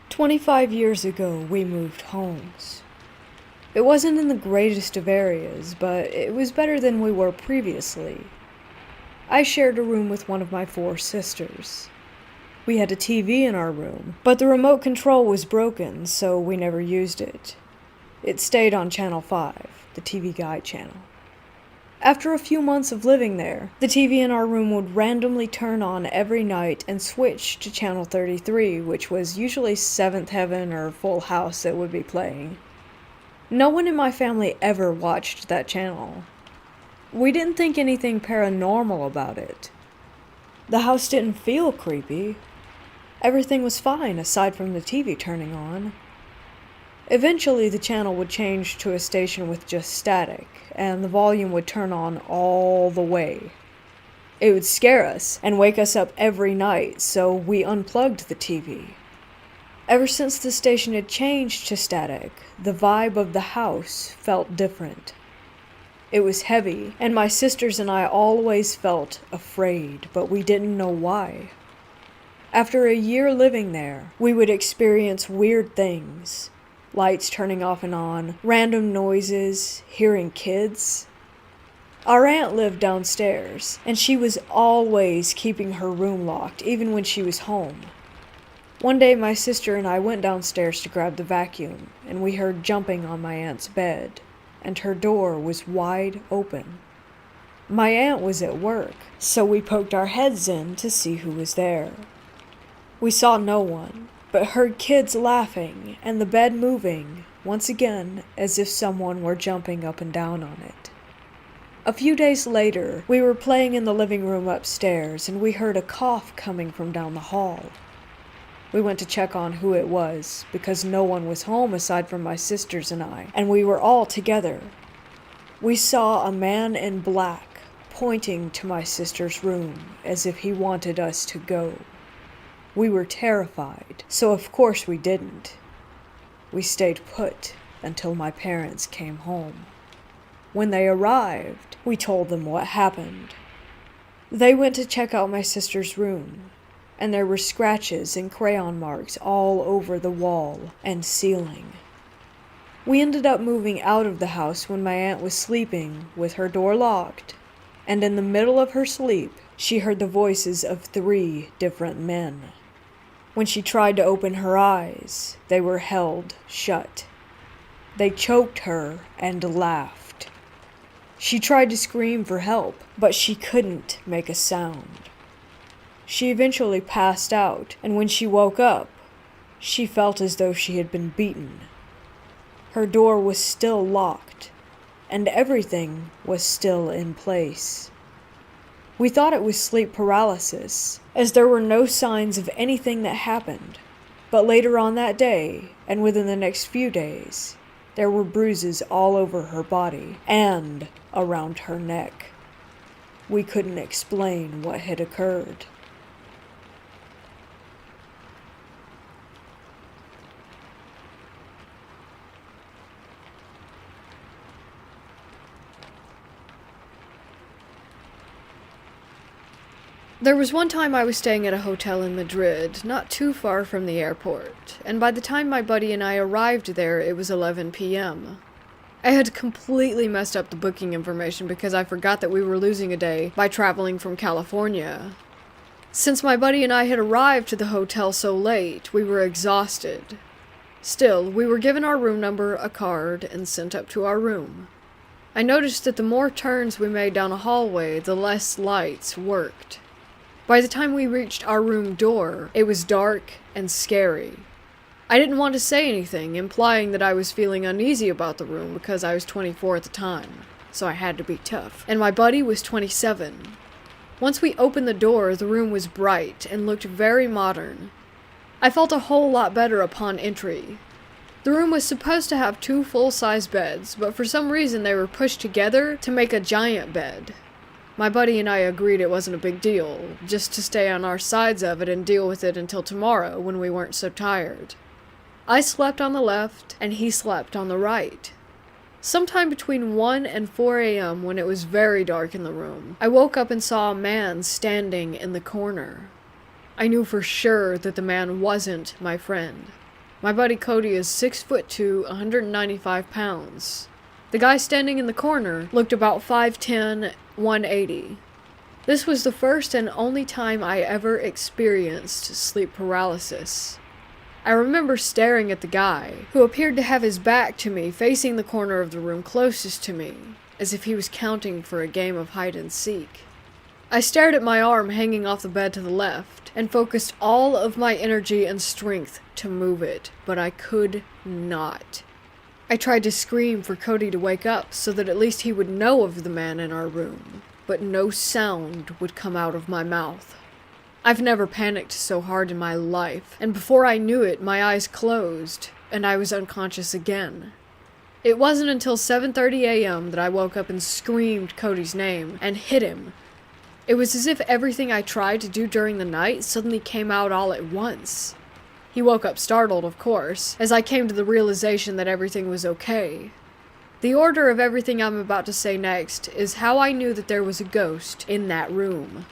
"25 years ago, we moved homes. It wasn't in the greatest of areas, but it was better than we were previously. I shared a room with one of my 4 sisters. We had a TV in our room, but the remote control was broken, so we never used it. It stayed on Channel 5, the TV Guide channel. After a few months of living there, the TV in our room would randomly turn on every night and switch to Channel 33, which was usually Seventh Heaven or Full House that would be playing. No one in my family ever watched that channel. We didn't think anything paranormal about it. The house didn't feel creepy. Everything was fine aside from the TV turning on. Eventually, the channel would change to a station with just static, and the volume would turn on all the way. It would scare us and wake us up every night, so we unplugged the TV. Ever since the station had changed to static, the vibe of the house felt different. It was heavy, and my sisters and I always felt afraid, but we didn't know why. After a year living there, we would experience weird things. Lights turning off and on, random noises, hearing kids. Our aunt lived downstairs, and she was always keeping her room locked, even when she was home. One day my sister and I went downstairs to grab the vacuum, and we heard jumping on my aunt's bed, and her door was wide open. My aunt was at work, so we poked our heads in to see who was there. We saw no one, but heard kids laughing and the bed moving, once again as if someone were jumping up and down on it. A few days later, we were playing in the living room upstairs and we heard a cough coming from down the hall. We went to check on who it was, because no one was home aside from my sisters and I, and we were all together. We saw a man in black pointing to my sister's room as if he wanted us to go. We were terrified, so of course we didn't. We stayed put until my parents came home. When they arrived, we told them what happened. They went to check out my sister's room, and there were scratches and crayon marks all over the wall and ceiling. We ended up moving out of the house when my aunt was sleeping with her door locked, and in the middle of her sleep, she heard the voices of 3 different men. When she tried to open her eyes, they were held shut. They choked her and laughed. She tried to scream for help, but she couldn't make a sound. She eventually passed out, and when she woke up, she felt as though she had been beaten. Her door was still locked, and everything was still in place. We thought it was sleep paralysis, as there were no signs of anything that happened. But later on that day, and within the next few days, there were bruises all over her body and around her neck. We couldn't explain what had occurred. There was one time I was staying at a hotel in Madrid, not too far from the airport, and by the time my buddy and I arrived there, it was 11 p.m. I had completely messed up the booking information because I forgot that we were losing a day by traveling from California. Since my buddy and I had arrived to the hotel so late, we were exhausted. Still, we were given our room number, a card, and sent up to our room. I noticed that the more turns we made down a hallway, the less lights worked. By the time we reached our room door, it was dark and scary. I didn't want to say anything, implying that I was feeling uneasy about the room because I was 24 at the time, so I had to be tough, and my buddy was 27. Once we opened the door, the room was bright and looked very modern. I felt a whole lot better upon entry. The room was supposed to have 2 full-size beds, but for some reason they were pushed together to make a giant bed. My buddy and I agreed it wasn't a big deal, just to stay on our sides of it and deal with it until tomorrow when we weren't so tired. I slept on the left, and he slept on the right. Sometime between 1 and 4 a.m., when it was very dark in the room, I woke up and saw a man standing in the corner. I knew for sure that the man wasn't my friend. My buddy Cody is 6'2", 195 pounds. The guy standing in the corner looked about 5'10", 180. This was the first and only time I ever experienced sleep paralysis. I remember staring at the guy, who appeared to have his back to me, facing the corner of the room closest to me, as if he was counting for a game of hide and seek. I stared at my arm hanging off the bed to the left, and focused all of my energy and strength to move it, but I could not. I tried to scream for Cody to wake up so that at least he would know of the man in our room, but no sound would come out of my mouth. I've never panicked so hard in my life, and before I knew it, my eyes closed, and I was unconscious again. It wasn't until 7:30 a.m. that I woke up and screamed Cody's name and hit him. It was as if everything I tried to do during the night suddenly came out all at once. He woke up startled, of course, as I came to the realization that everything was okay. The order of everything I'm about to say next is how I knew that there was a ghost in that room.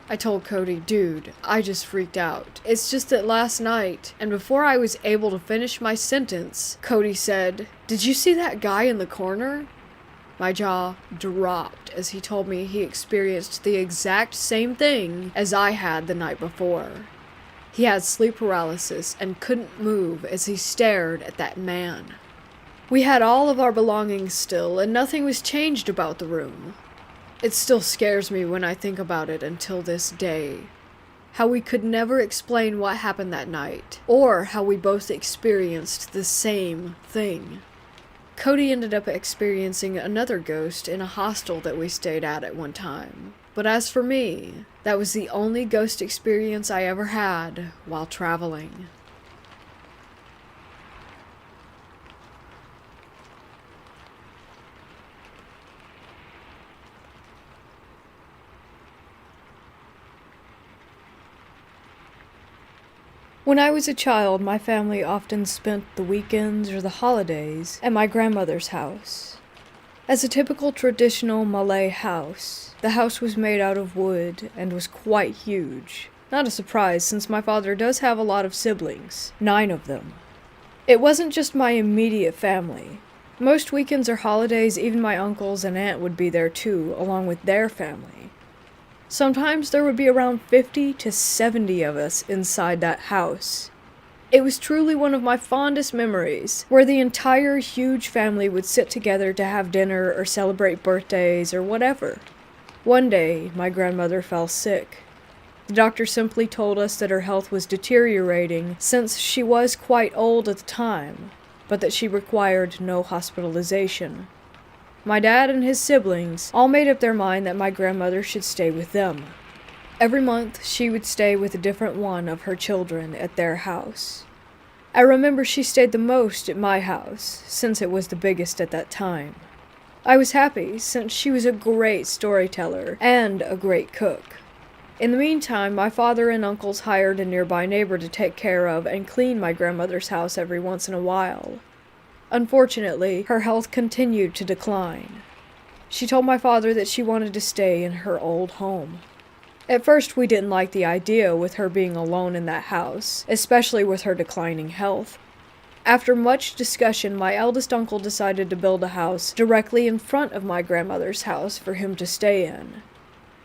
I told Cody, dude, I just freaked out. It's just that last night, and before I was able to finish my sentence, Cody said, "Did you see that guy in the corner?" My jaw dropped as he told me he experienced the exact same thing as I had the night before. He had sleep paralysis and couldn't move as he stared at that man. We had all of our belongings still, and nothing was changed about the room. It still scares me when I think about it until this day. How we could never explain what happened that night, or how we both experienced the same thing. Cody ended up experiencing another ghost in a hostel that we stayed at one time. But as for me, that was the only ghost experience I ever had while traveling. When I was a child, my family often spent the weekends or the holidays at my grandmother's house. As a typical traditional Malay house, the house was made out of wood and was quite huge. Not a surprise, since my father does have a lot of siblings, 9 of them. It wasn't just my immediate family. Most weekends or holidays, even my uncles and aunt would be there too, along with their family. Sometimes there would be around 50 to 70 of us inside that house. It was truly one of my fondest memories, where the entire huge family would sit together to have dinner or celebrate birthdays or whatever. One day, my grandmother fell sick. The doctor simply told us that her health was deteriorating since she was quite old at the time, but that she required no hospitalization. My dad and his siblings all made up their mind that my grandmother should stay with them. Every month, she would stay with a different one of her children at their house. I remember she stayed the most at my house, since it was the biggest at that time. I was happy, since she was a great storyteller and a great cook. In the meantime, my father and uncles hired a nearby neighbor to take care of and clean my grandmother's house every once in a while. Unfortunately, her health continued to decline. She told my father that she wanted to stay in her old home. At first, we didn't like the idea with her being alone in that house, especially with her declining health. After much discussion, my eldest uncle decided to build a house directly in front of my grandmother's house for him to stay in.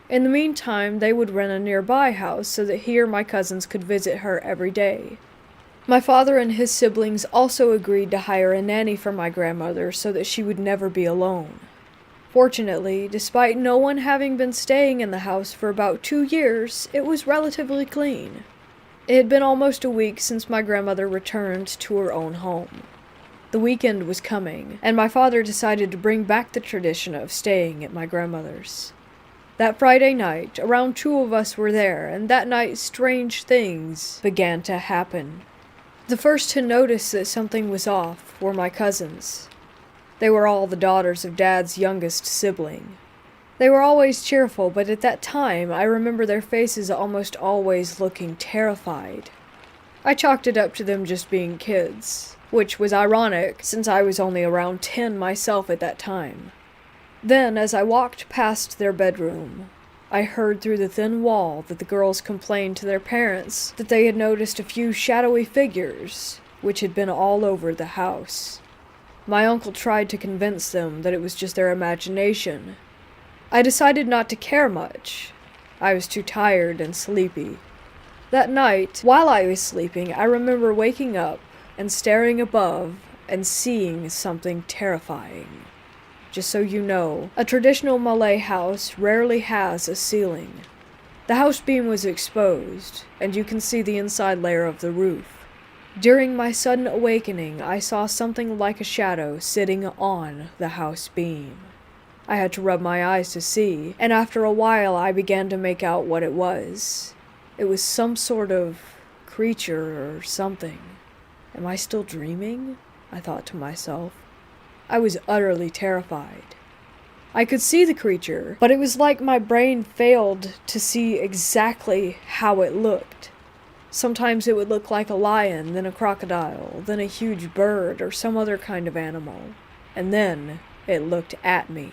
In the meantime, they would rent a nearby house so that he or my cousins could visit her every day. My father and his siblings also agreed to hire a nanny for my grandmother so that she would never be alone. Fortunately, despite no one having been staying in the house for about 2 years, it was relatively clean. It had been almost a week since my grandmother returned to her own home. The weekend was coming, and my father decided to bring back the tradition of staying at my grandmother's. That Friday night, around 2 of us were there, and that night strange things began to happen. The first to notice that something was off were my cousins. They were all the daughters of Dad's youngest sibling. They were always cheerful, but at that time I remember their faces almost always looking terrified. I chalked it up to them just being kids, which was ironic since I was only around 10 myself at that time. Then, as I walked past their bedroom, I heard through the thin wall that the girls complained to their parents that they had noticed a few shadowy figures, which had been all over the house. My uncle tried to convince them that it was just their imagination. I decided not to care much. I was too tired and sleepy. That night, while I was sleeping, I remember waking up and staring above and seeing something terrifying. Just so you know, a traditional Malay house rarely has a ceiling. The house beam was exposed, and you can see the inside layer of the roof. During my sudden awakening, I saw something like a shadow sitting on the house beam. I had to rub my eyes to see, and after a while I began to make out what it was. It was some sort of creature or something. Am I still dreaming? I thought to myself. I was utterly terrified. I could see the creature, but it was like my brain failed to see exactly how it looked. Sometimes it would look like a lion, then a crocodile, then a huge bird or some other kind of animal. And then it looked at me.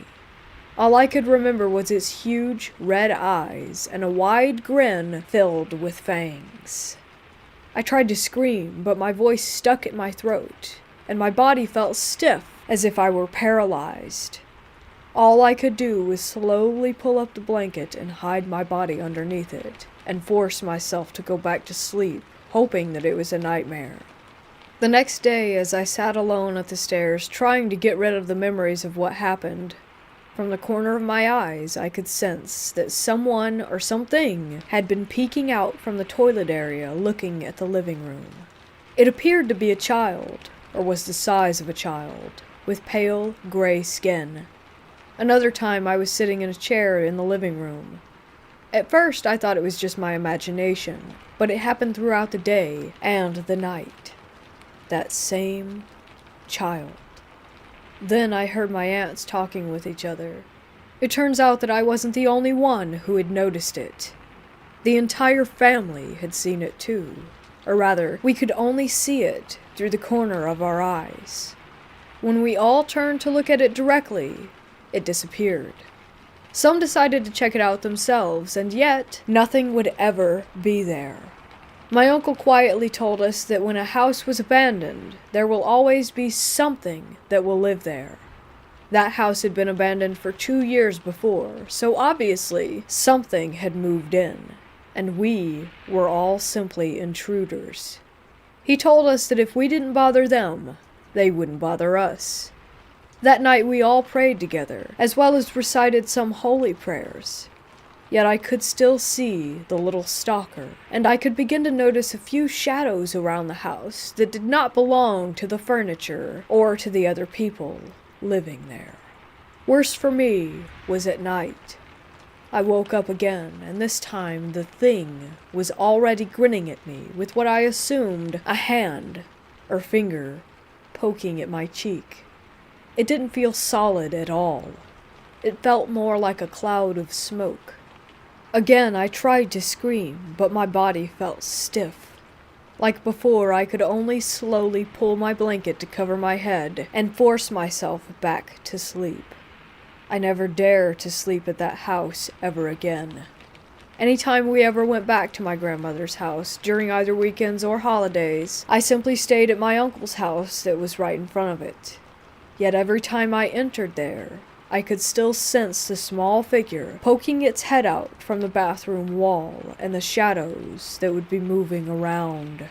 All I could remember was its huge red eyes and a wide grin filled with fangs. I tried to scream, but my voice stuck at my throat, and my body felt stiff, as if I were paralyzed. All I could do was slowly pull up the blanket and hide my body underneath it, and force myself to go back to sleep, hoping that it was a nightmare. The next day, as I sat alone at the stairs, trying to get rid of the memories of what happened, from the corner of my eyes I could sense that someone or something had been peeking out from the toilet area looking at the living room. It appeared to be a child, or was the size of a child, with pale, gray skin. Another time I was sitting in a chair in the living room, At first, I thought it was just my imagination, but it happened throughout the day and the night. That same child. Then I heard my aunts talking with each other. It turns out that I wasn't the only one who had noticed it. The entire family had seen it too. Or rather, we could only see it through the corner of our eyes. When we all turned to look at it directly, it disappeared. Some decided to check it out themselves, and yet, nothing would ever be there. My uncle quietly told us that when a house was abandoned, there will always be something that will live there. That house had been abandoned for 2 years before, so obviously something had moved in, and we were all simply intruders. He told us that if we didn't bother them, they wouldn't bother us. That night we all prayed together, as well as recited some holy prayers. Yet I could still see the little stalker, and I could begin to notice a few shadows around the house that did not belong to the furniture or to the other people living there. Worse for me was at night. I woke up again, and this time the thing was already grinning at me with what I assumed a hand or finger poking at my cheek. It didn't feel solid at all. It felt more like a cloud of smoke. Again, I tried to scream, but my body felt stiff. Like before, I could only slowly pull my blanket to cover my head and force myself back to sleep. I never dare to sleep at that house ever again. Anytime we ever went back to my grandmother's house, during either weekends or holidays, I simply stayed at my uncle's house that was right in front of it. Yet every time I entered there, I could still sense the small figure poking its head out from the bathroom wall and the shadows that would be moving around.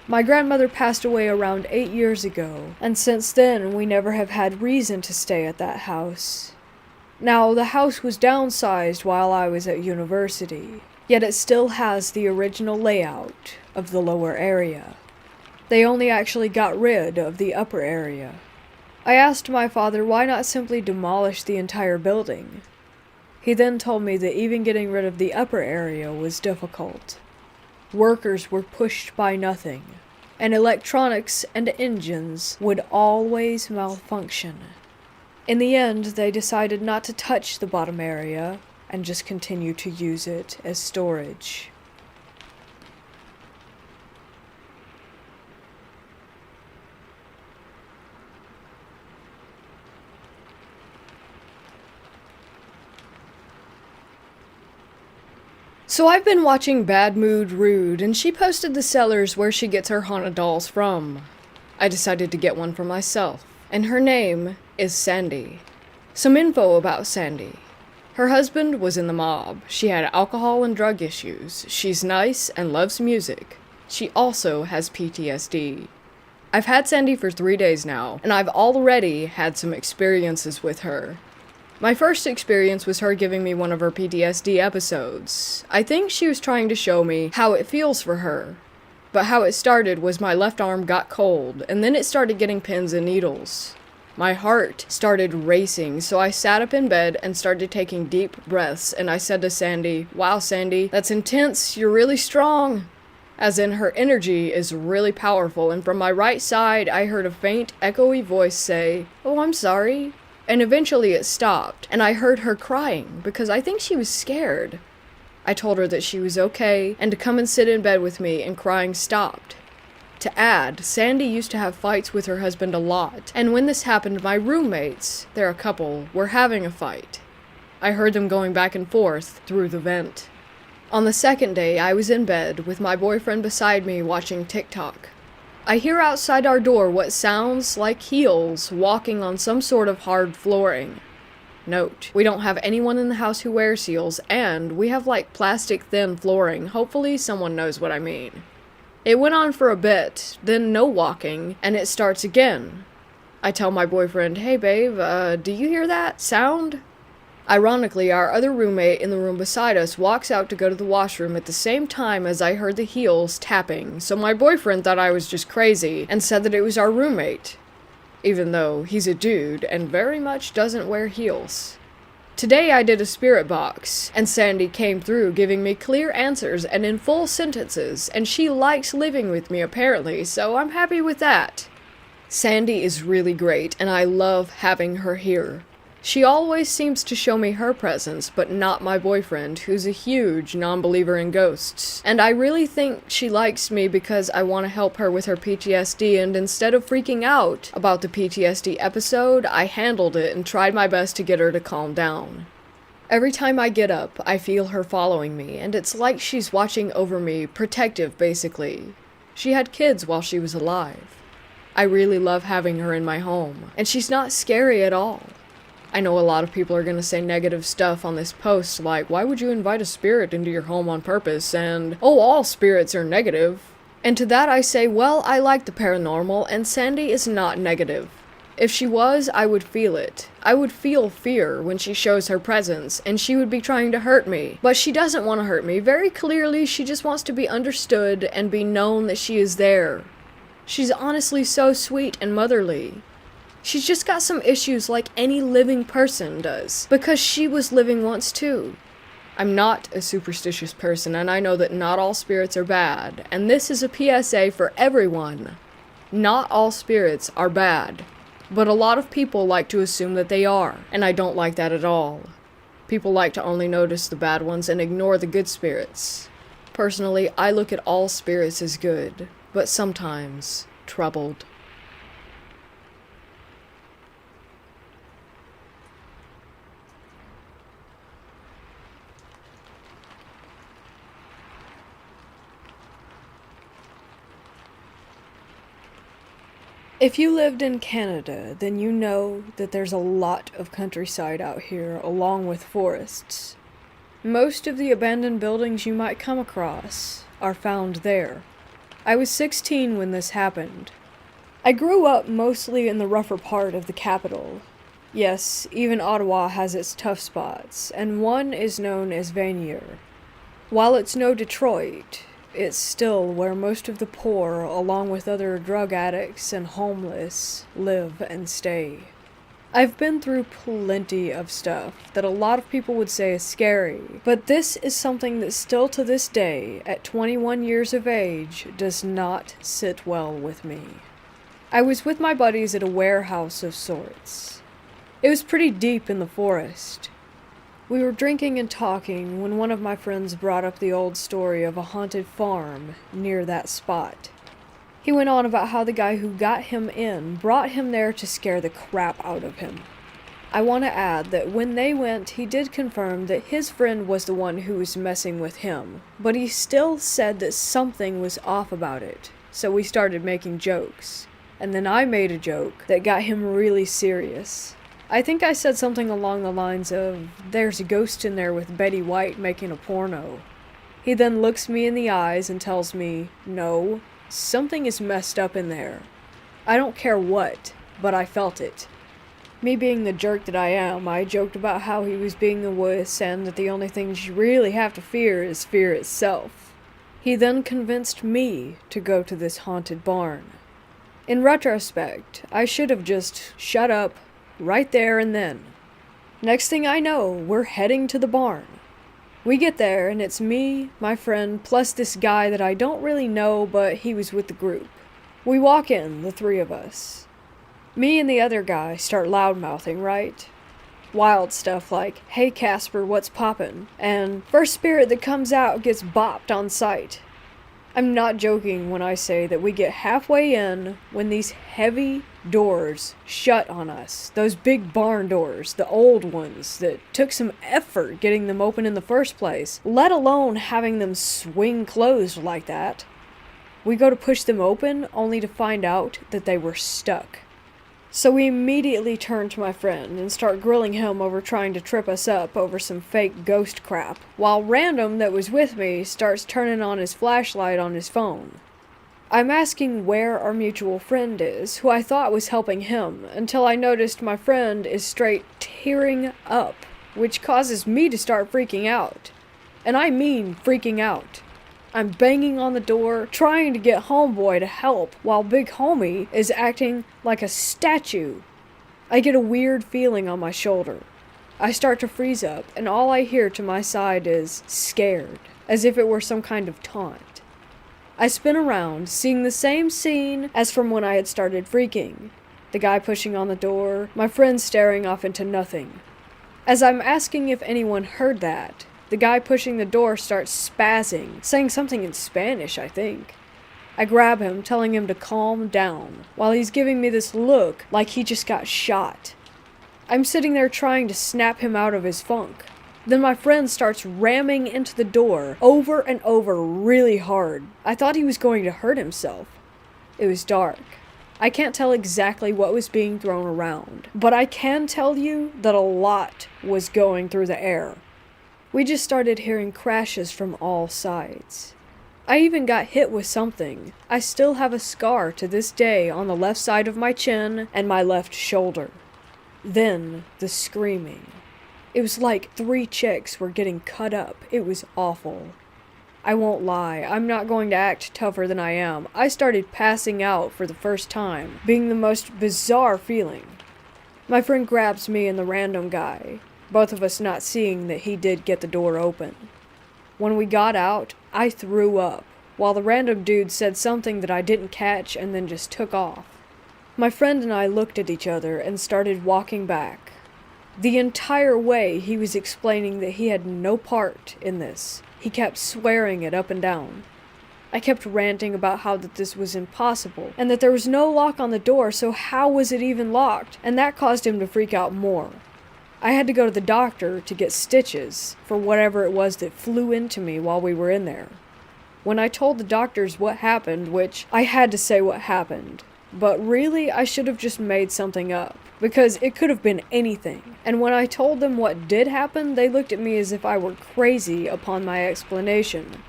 My grandmother passed away around 8 years ago, and since then we never have had reason to stay at that house. Now, the house was downsized while I was at university, yet it still has the original layout of the lower area. They only actually got rid of the upper area. I asked my father why not simply demolish the entire building. He then told me that even getting rid of the upper area was difficult. Workers were pushed by nothing, and electronics and engines would always malfunction. In the end, they decided not to touch the bottom area and just continue to use it as storage. So I've been watching Bad Mood Rude, and she posted the sellers where she gets her haunted dolls from. I decided to get one for myself, and her name is Sandy. Some info about Sandy. Her husband was in the mob. She had alcohol and drug issues. She's nice and loves music. She also has PTSD. I've had Sandy for 3 days now, and I've already had some experiences with her. My first experience was her giving me one of her PTSD episodes. I think she was trying to show me how it feels for her. But how it started was my left arm got cold, and then it started getting pins and needles. My heart started racing, so I sat up in bed and started taking deep breaths, and I said to Sandy, "Wow, Sandy, that's intense, you're really strong." As in, her energy is really powerful, and from my right side, I heard a faint, echoey voice say, "Oh, I'm sorry." And eventually it stopped, and I heard her crying, because I think she was scared. I told her that she was okay, and to come and sit in bed with me, and crying stopped. To add, Sandy used to have fights with her husband a lot, and when this happened, my roommates, they're a couple, were having a fight. I heard them going back and forth through the vent. On the second day, I was in bed with my boyfriend beside me watching TikTok. I hear outside our door what sounds like heels walking on some sort of hard flooring. Note, we don't have anyone in the house who wears heels, and we have like plastic thin flooring. Hopefully someone knows what I mean. It went on for a bit, then no walking, and it starts again. I tell my boyfriend, "Hey babe, do you hear that sound?" Ironically, our other roommate in the room beside us walks out to go to the washroom at the same time as I heard the heels tapping, so my boyfriend thought I was just crazy and said that it was our roommate, even though he's a dude and very much doesn't wear heels. Today I did a spirit box, and Sandy came through giving me clear answers and in full sentences, and she likes living with me apparently, so I'm happy with that. Sandy is really great, and I love having her here. She always seems to show me her presence, but not my boyfriend, who's a huge non-believer in ghosts. And I really think she likes me because I want to help her with her PTSD, and instead of freaking out about the PTSD episode, I handled it and tried my best to get her to calm down. Every time I get up, I feel her following me, and it's like she's watching over me, protective basically. She had kids while she was alive. I really love having her in my home, and she's not scary at all. I know a lot of people are going to say negative stuff on this post, like, why would you invite a spirit into your home on purpose, and, oh, all spirits are negative. And to that I say, well, I like the paranormal, and Sandy is not negative. If she was, I would feel it. I would feel fear when she shows her presence, and she would be trying to hurt me. But she doesn't want to hurt me. Very clearly, she just wants to be understood and be known that she is there. She's honestly so sweet and motherly. She's just got some issues like any living person does, because she was living once too. I'm not a superstitious person, and I know that not all spirits are bad, and this is a PSA for everyone. Not all spirits are bad, but a lot of people like to assume that they are, and I don't like that at all. People like to only notice the bad ones and ignore the good spirits. Personally, I look at all spirits as good, but sometimes troubled. If you lived in Canada, then you know that there's a lot of countryside out here, along with forests. Most of the abandoned buildings you might come across are found there. I was 16 when this happened. I grew up mostly in the rougher part of the capital. Yes, even Ottawa has its tough spots, and one is known as Vanier. While it's no Detroit, it's still where most of the poor, along with other drug addicts and homeless, live and stay. I've been through plenty of stuff that a lot of people would say is scary, but this is something that still to this day, at 21 years of age, does not sit well with me. I was with my buddies at a warehouse of sorts. It was pretty deep in the forest. We were drinking and talking when one of my friends brought up the old story of a haunted farm near that spot. He went on about how the guy who got him in brought him there to scare the crap out of him. I want to add that when they went, he did confirm that his friend was the one who was messing with him, but he still said that something was off about it, so we started making jokes. And then I made a joke that got him really serious. I think I said something along the lines of, there's a ghost in there with Betty White making a porno. He then looks me in the eyes and tells me, no, something is messed up in there. I don't care what, but I felt it. Me being the jerk that I am, I joked about how he was being a wuss and that the only things you really have to fear is fear itself. He then convinced me to go to this haunted barn. In retrospect, I should have just shut up, right there and then. Next thing I know, we're heading to the barn. We get there, and it's me, my friend, plus this guy that I don't really know, but he was with the group. We walk in, the three of us. Me and the other guy start loudmouthing, right? Wild stuff like, hey Casper, what's poppin'? And first spirit that comes out gets bopped on sight. I'm not joking when I say that we get halfway in when these heavy doors shut on us. Those big barn doors, the old ones that took some effort getting them open in the first place, let alone having them swing closed like that. We go to push them open only to find out that they were stuck. So we immediately turn to my friend and start grilling him over trying to trip us up over some fake ghost crap, while Random that was with me starts turning on his flashlight on his phone. I'm asking where our mutual friend is, who I thought was helping him, until I noticed my friend is straight tearing up, which causes me to start freaking out. And I mean freaking out. I'm banging on the door, trying to get homeboy to help, while big homie is acting like a statue. I get a weird feeling on my shoulder. I start to freeze up, and all I hear to my side is scared, as if it were some kind of taunt. I spin around, seeing the same scene as from when I had started freaking. The guy pushing on the door, my friend staring off into nothing. As I'm asking if anyone heard that, the guy pushing the door starts spazzing, saying something in Spanish, I think. I grab him, telling him to calm down, while he's giving me this look like he just got shot. I'm sitting there trying to snap him out of his funk. Then my friend starts ramming into the door over and over really hard. I thought he was going to hurt himself. It was dark. I can't tell exactly what was being thrown around, but I can tell you that a lot was going through the air. We just started hearing crashes from all sides. I even got hit with something. I still have a scar to this day on the left side of my chin and my left shoulder. Then, the screaming. It was like 3 chicks were getting cut up. It was awful. I won't lie, I'm not going to act tougher than I am. I started passing out for the first time, being the most bizarre feeling. My friend grabs me and the random guy, both of us not seeing that he did get the door open. When we got out, I threw up, while the random dude said something that I didn't catch and then just took off. My friend and I looked at each other and started walking back. The entire way he was explaining that he had no part in this. He kept swearing it up and down. I kept ranting about how that this was impossible, and that there was no lock on the door, so how was it even locked? And that caused him to freak out more. I had to go to the doctor to get stitches for whatever it was that flew into me while we were in there. When I told the doctors what happened, which I had to say what happened, but really I should have just made something up, because it could have been anything. And when I told them what did happen, they looked at me as if I were crazy upon my explanation.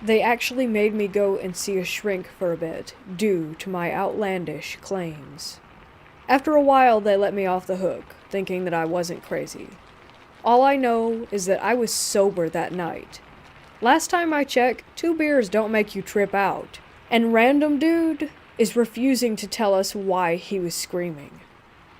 They actually made me go and see a shrink for a bit, due to my outlandish claims. After a while, they let me off the hook, thinking that I wasn't crazy. All I know is that I was sober that night. Last time I checked, 2 beers don't make you trip out. And random dude is refusing to tell us why he was screaming.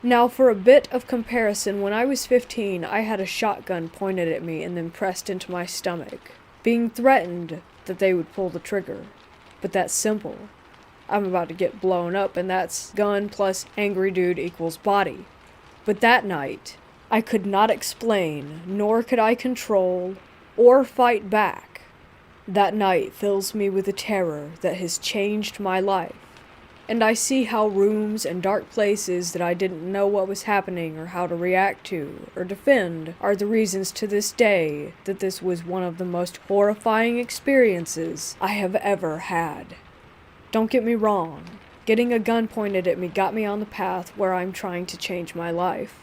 Now, for a bit of comparison, when I was 15, I had a shotgun pointed at me and then pressed into my stomach, being threatened that they would pull the trigger. But that's simple. I'm about to get blown up, and that's gun plus angry dude equals body. But that night, I could not explain, nor could I control, or fight back. That night fills me with a terror that has changed my life. And I see how rooms and dark places that I didn't know what was happening or how to react to or defend are the reasons to this day that this was one of the most horrifying experiences I have ever had. Don't get me wrong, getting a gun pointed at me got me on the path where I'm trying to change my life.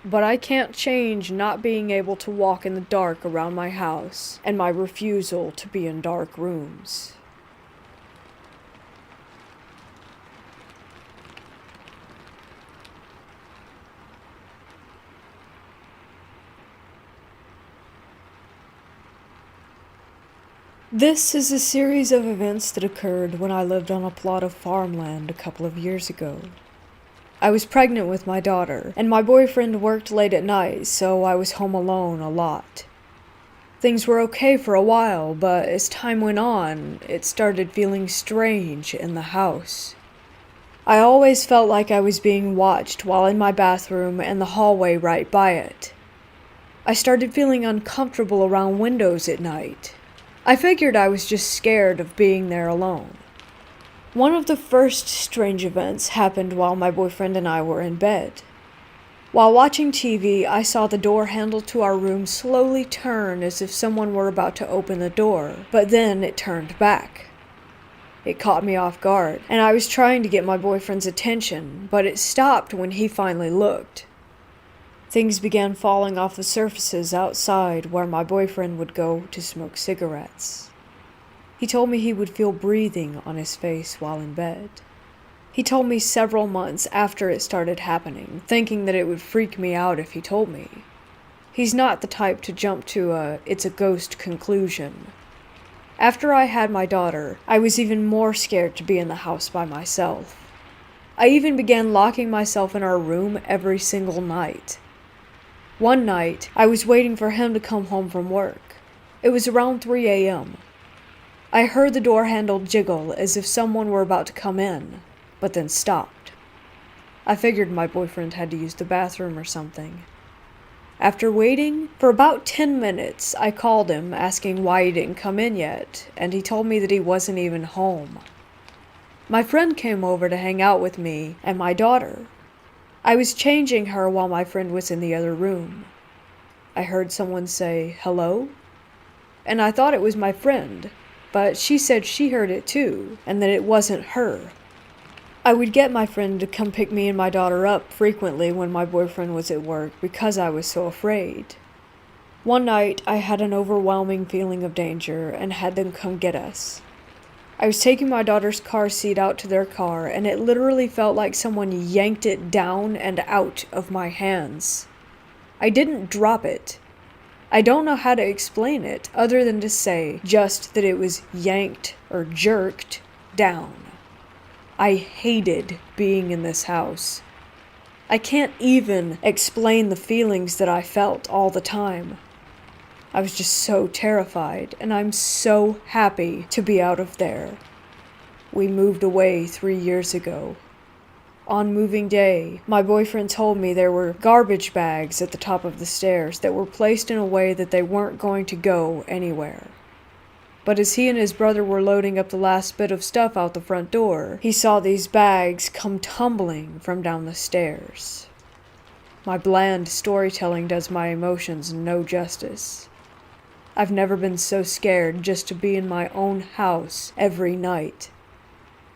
But I can't change not being able to walk in the dark around my house and my refusal to be in dark rooms. This is a series of events that occurred when I lived on a plot of farmland a couple of years ago. I was pregnant with my daughter, and my boyfriend worked late at night, so I was home alone a lot. Things were okay for a while, but as time went on, it started feeling strange in the house. I always felt like I was being watched while in my bathroom and the hallway right by it. I started feeling uncomfortable around windows at night. I figured I was just scared of being there alone. One of the first strange events happened while my boyfriend and I were in bed. While watching TV, I saw the door handle to our room slowly turn as if someone were about to open the door, but then it turned back. It caught me off guard, and I was trying to get my boyfriend's attention, but it stopped when he finally looked. Things began falling off the surfaces outside where my boyfriend would go to smoke cigarettes. He told me he would feel breathing on his face while in bed. He told me several months after it started happening, thinking that it would freak me out if he told me. He's not the type to jump to it's a ghost conclusion. After I had my daughter, I was even more scared to be in the house by myself. I even began locking myself in our room every single night. One night, I was waiting for him to come home from work. It was around 3 a.m. I heard the door handle jiggle as if someone were about to come in, but then stopped. I figured my boyfriend had to use the bathroom or something. After waiting for about 10 minutes, I called him asking why he didn't come in yet, and he told me that he wasn't even home. My friend came over to hang out with me and my daughter. I was changing her while my friend was in the other room. I heard someone say, "Hello?" And I thought it was my friend, but she said she heard it too, and that it wasn't her. I would get my friend to come pick me and my daughter up frequently when my boyfriend was at work because I was so afraid. One night, I had an overwhelming feeling of danger and had them come get us. I was taking my daughter's car seat out to their car, and it literally felt like someone yanked it down and out of my hands. I didn't drop it. I don't know how to explain it other than to say just that it was yanked or jerked down. I hated being in this house. I can't even explain the feelings that I felt all the time. I was just so terrified, and I'm so happy to be out of there. We moved away 3 years ago. On moving day, my boyfriend told me there were garbage bags at the top of the stairs that were placed in a way that they weren't going to go anywhere. But as he and his brother were loading up the last bit of stuff out the front door, he saw these bags come tumbling from down the stairs. My bland storytelling does my emotions no justice. I've never been so scared just to be in my own house every night.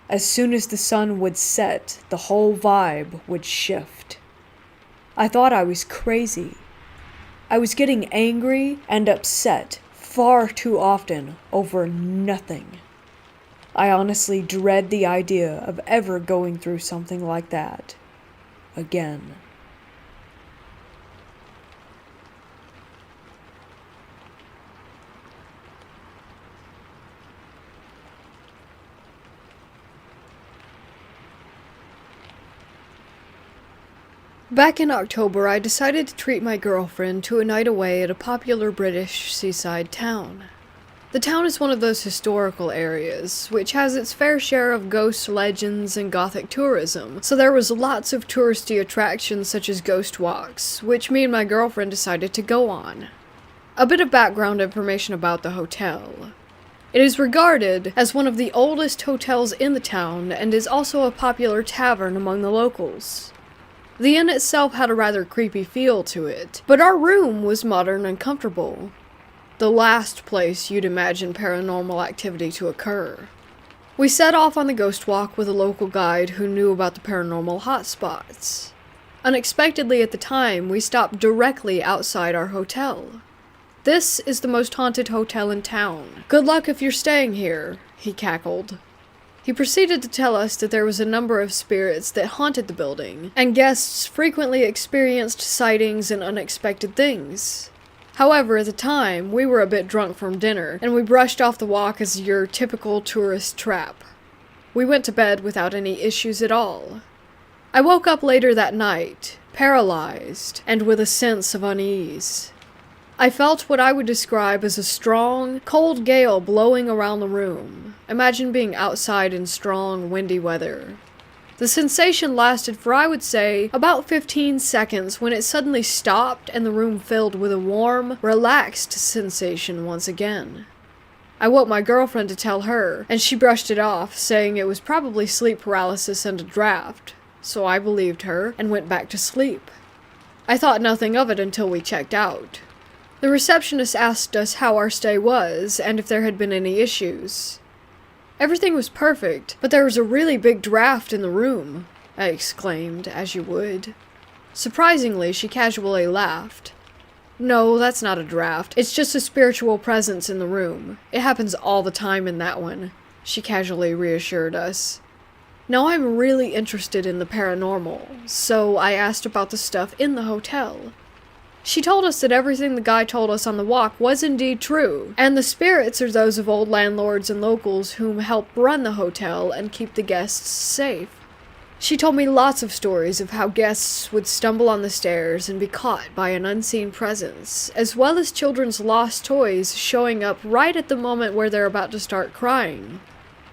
As soon as the sun would set, the whole vibe would shift. I thought I was crazy. I was getting angry and upset far too often over nothing. I honestly dread the idea of ever going through something like that again. Back in October, I decided to treat my girlfriend to a night away at a popular British seaside town. The town is one of those historical areas, which has its fair share of ghost legends and gothic tourism, so there was lots of touristy attractions such as ghost walks, which me and my girlfriend decided to go on. A bit of background information about the hotel. It is regarded as one of the oldest hotels in the town and is also a popular tavern among the locals. The inn itself had a rather creepy feel to it, but our room was modern and comfortable. The last place you'd imagine paranormal activity to occur. We set off on the ghost walk with a local guide who knew about the paranormal hotspots. Unexpectedly at the time, we stopped directly outside our hotel. "This is the most haunted hotel in town. Good luck if you're staying here," he cackled. He proceeded to tell us that there was a number of spirits that haunted the building, and guests frequently experienced sightings and unexpected things. However, at the time, we were a bit drunk from dinner, and we brushed off the walk as your typical tourist trap. We went to bed without any issues at all. I woke up later that night, paralyzed, and with a sense of unease. I felt what I would describe as a strong, cold gale blowing around the room. Imagine being outside in strong, windy weather. The sensation lasted for, I would say, about 15 seconds when it suddenly stopped and the room filled with a warm, relaxed sensation once again. I woke my girlfriend to tell her, and she brushed it off, saying it was probably sleep paralysis and a draft. So I believed her and went back to sleep. I thought nothing of it until we checked out. The receptionist asked us how our stay was, and if there had been any issues. "Everything was perfect, but there was a really big draft in the room," I exclaimed, as you would. Surprisingly, she casually laughed. "No, that's not a draft. It's just a spiritual presence in the room. It happens all the time in that one," she casually reassured us. Now I'm really interested in the paranormal, so I asked about the stuff in the hotel. She told us that everything the guy told us on the walk was indeed true, and the spirits are those of old landlords and locals whom help run the hotel and keep the guests safe. She told me lots of stories of how guests would stumble on the stairs and be caught by an unseen presence, as well as children's lost toys showing up right at the moment where they're about to start crying.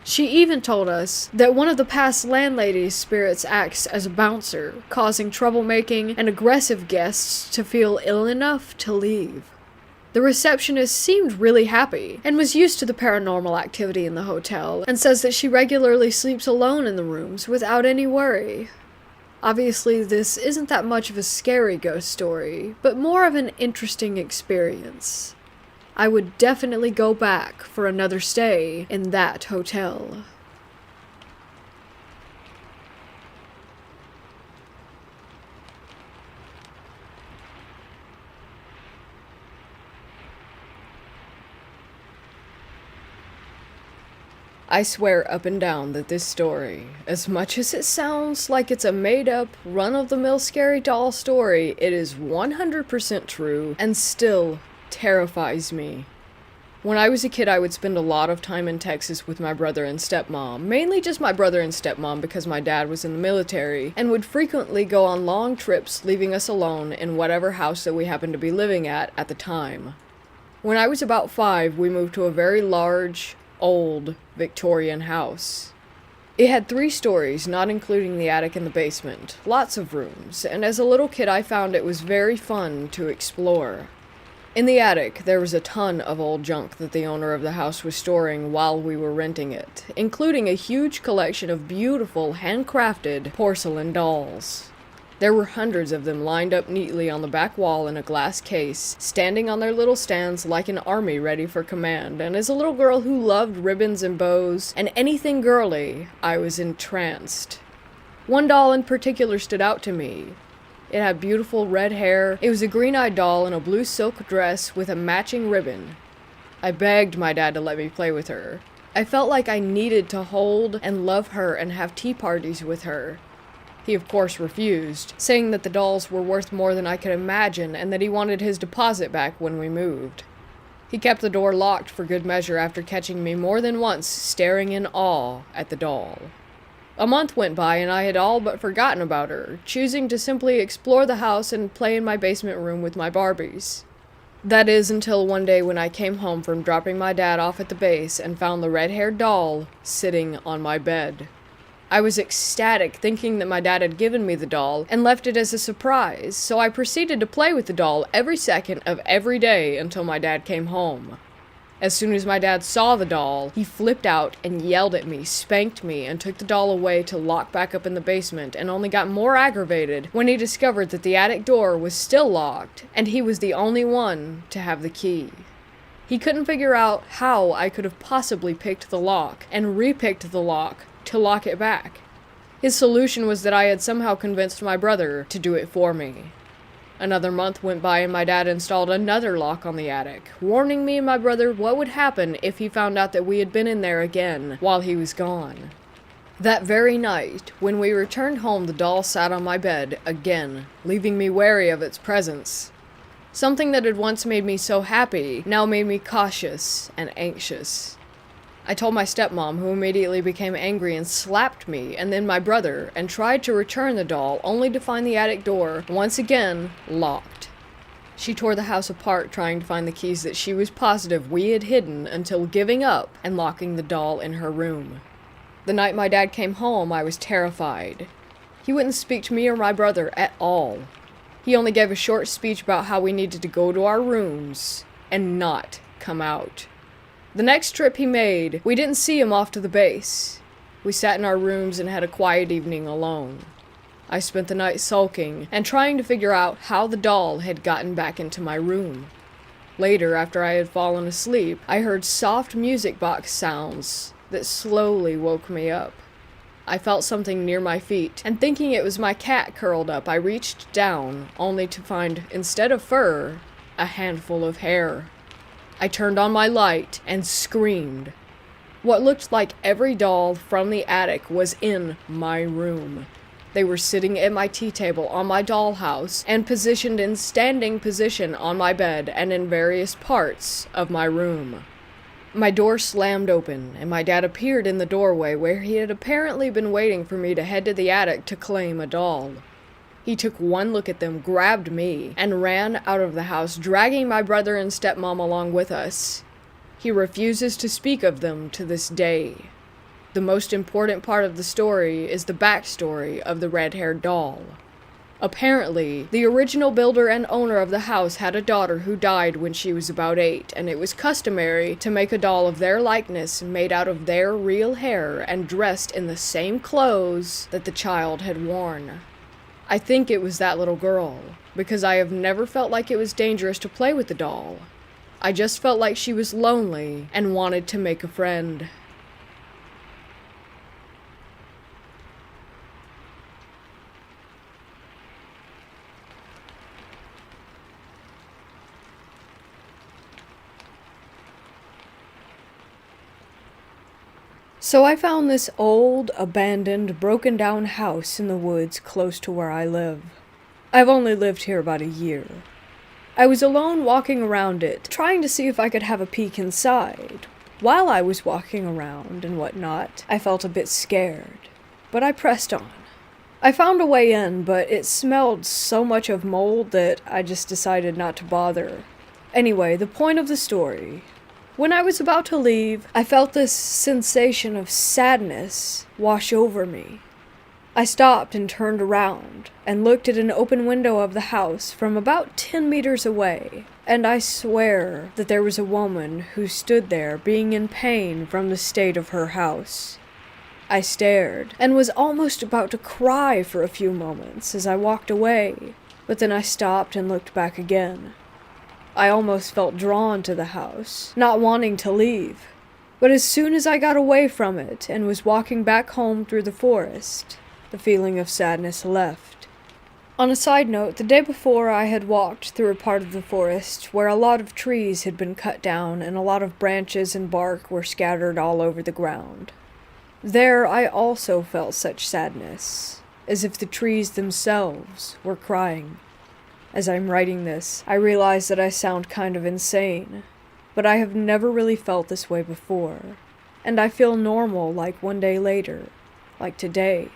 She even told us that one of the past landlady's spirits acts as a bouncer, causing troublemaking and aggressive guests to feel ill enough to leave. The receptionist seemed really happy and was used to the paranormal activity in the hotel and says that she regularly sleeps alone in the rooms without any worry. Obviously, this isn't that much of a scary ghost story, but more of an interesting experience. I would definitely go back for another stay in that hotel. I swear up and down that this story, as much as it sounds like it's a made-up, run-of-the-mill scary doll story, it is 100% true and still terrifies me. When I was a kid, I would spend a lot of time in Texas with my brother and stepmom, mainly just my brother and stepmom because my dad was in the military, and would frequently go on long trips, leaving us alone in whatever house that we happened to be living at the time. When I was about 5, we moved to a very large, old Victorian house. It had 3 stories, not including the attic and the basement, lots of rooms, and as a little kid I found it was very fun to explore. In the attic, there was a ton of old junk that the owner of the house was storing while we were renting it, including a huge collection of beautiful, handcrafted porcelain dolls. There were hundreds of them lined up neatly on the back wall in a glass case, standing on their little stands like an army ready for command, and as a little girl who loved ribbons and bows and anything girly, I was entranced. One doll in particular stood out to me. It had beautiful red hair. It was a green-eyed doll in a blue silk dress with a matching ribbon. I begged my dad to let me play with her. I felt like I needed to hold and love her and have tea parties with her. He of course refused, saying that the dolls were worth more than I could imagine and that he wanted his deposit back when we moved. He kept the door locked for good measure after catching me more than once staring in awe at the doll. A month went by and I had all but forgotten about her, choosing to simply explore the house and play in my basement room with my Barbies. That is until one day when I came home from dropping my dad off at the base and found the red-haired doll sitting on my bed. I was ecstatic, thinking that my dad had given me the doll and left it as a surprise, so I proceeded to play with the doll every second of every day until my dad came home. As soon as my dad saw the doll, he flipped out and yelled at me, spanked me, and took the doll away to lock back up in the basement, and only got more aggravated when he discovered that the attic door was still locked, and he was the only one to have the key. He couldn't figure out how I could have possibly picked the lock, and re-picked the lock to lock it back. His solution was that I had somehow convinced my brother to do it for me. Another month went by and my dad installed another lock on the attic, warning me and my brother what would happen if he found out that we had been in there again while he was gone. That very night, when we returned home, the doll sat on my bed again, leaving me wary of its presence. Something that had once made me so happy now made me cautious and anxious. I told my stepmom, who immediately became angry and slapped me, and then my brother, and tried to return the doll, only to find the attic door, once again, locked. She tore the house apart trying to find the keys that she was positive we had hidden until giving up and locking the doll in her room. The night my dad came home, I was terrified. He wouldn't speak to me or my brother at all. He only gave a short speech about how we needed to go to our rooms and not come out. The next trip he made, we didn't see him off to the base. We sat in our rooms and had a quiet evening alone. I spent the night sulking and trying to figure out how the doll had gotten back into my room. Later, after I had fallen asleep, I heard soft music box sounds that slowly woke me up. I felt something near my feet, and thinking it was my cat curled up, I reached down, only to find, instead of fur, a handful of hair. I turned on my light and screamed. What looked like every doll from the attic was in my room. They were sitting at my tea table on my dollhouse and positioned in standing position on my bed and in various parts of my room. My door slammed open, and my dad appeared in the doorway where he had apparently been waiting for me to head to the attic to claim a doll. He took one look at them, grabbed me, and ran out of the house, dragging my brother and stepmom along with us. He refuses to speak of them to this day. The most important part of the story is the backstory of the red-haired doll. Apparently, the original builder and owner of the house had a daughter who died when she was about 8, and it was customary to make a doll of their likeness made out of their real hair and dressed in the same clothes that the child had worn. I think it was that little girl, because I have never felt like it was dangerous to play with the doll. I just felt like she was lonely and wanted to make a friend. So I found this old, abandoned, broken-down house in the woods close to where I live. I've only lived here about a year. I was alone walking around it, trying to see if I could have a peek inside. While I was walking around and whatnot, I felt a bit scared, but I pressed on. I found a way in, but it smelled so much of mold that I just decided not to bother. Anyway, the point of the story. When I was about to leave, I felt this sensation of sadness wash over me. I stopped and turned around and looked at an open window of the house from about 10 meters away, and I swear that there was a woman who stood there being in pain from the state of her house. I stared and was almost about to cry for a few moments as I walked away, but then I stopped and looked back again. I almost felt drawn to the house, not wanting to leave. But as soon as I got away from it and was walking back home through the forest, the feeling of sadness left. On a side note, the day before I had walked through a part of the forest where a lot of trees had been cut down and a lot of branches and bark were scattered all over the ground. There I also felt such sadness, as if the trees themselves were crying. As I'm writing this, I realize that I sound kind of insane, but I have never really felt this way before, and I feel normal like one day later, like today.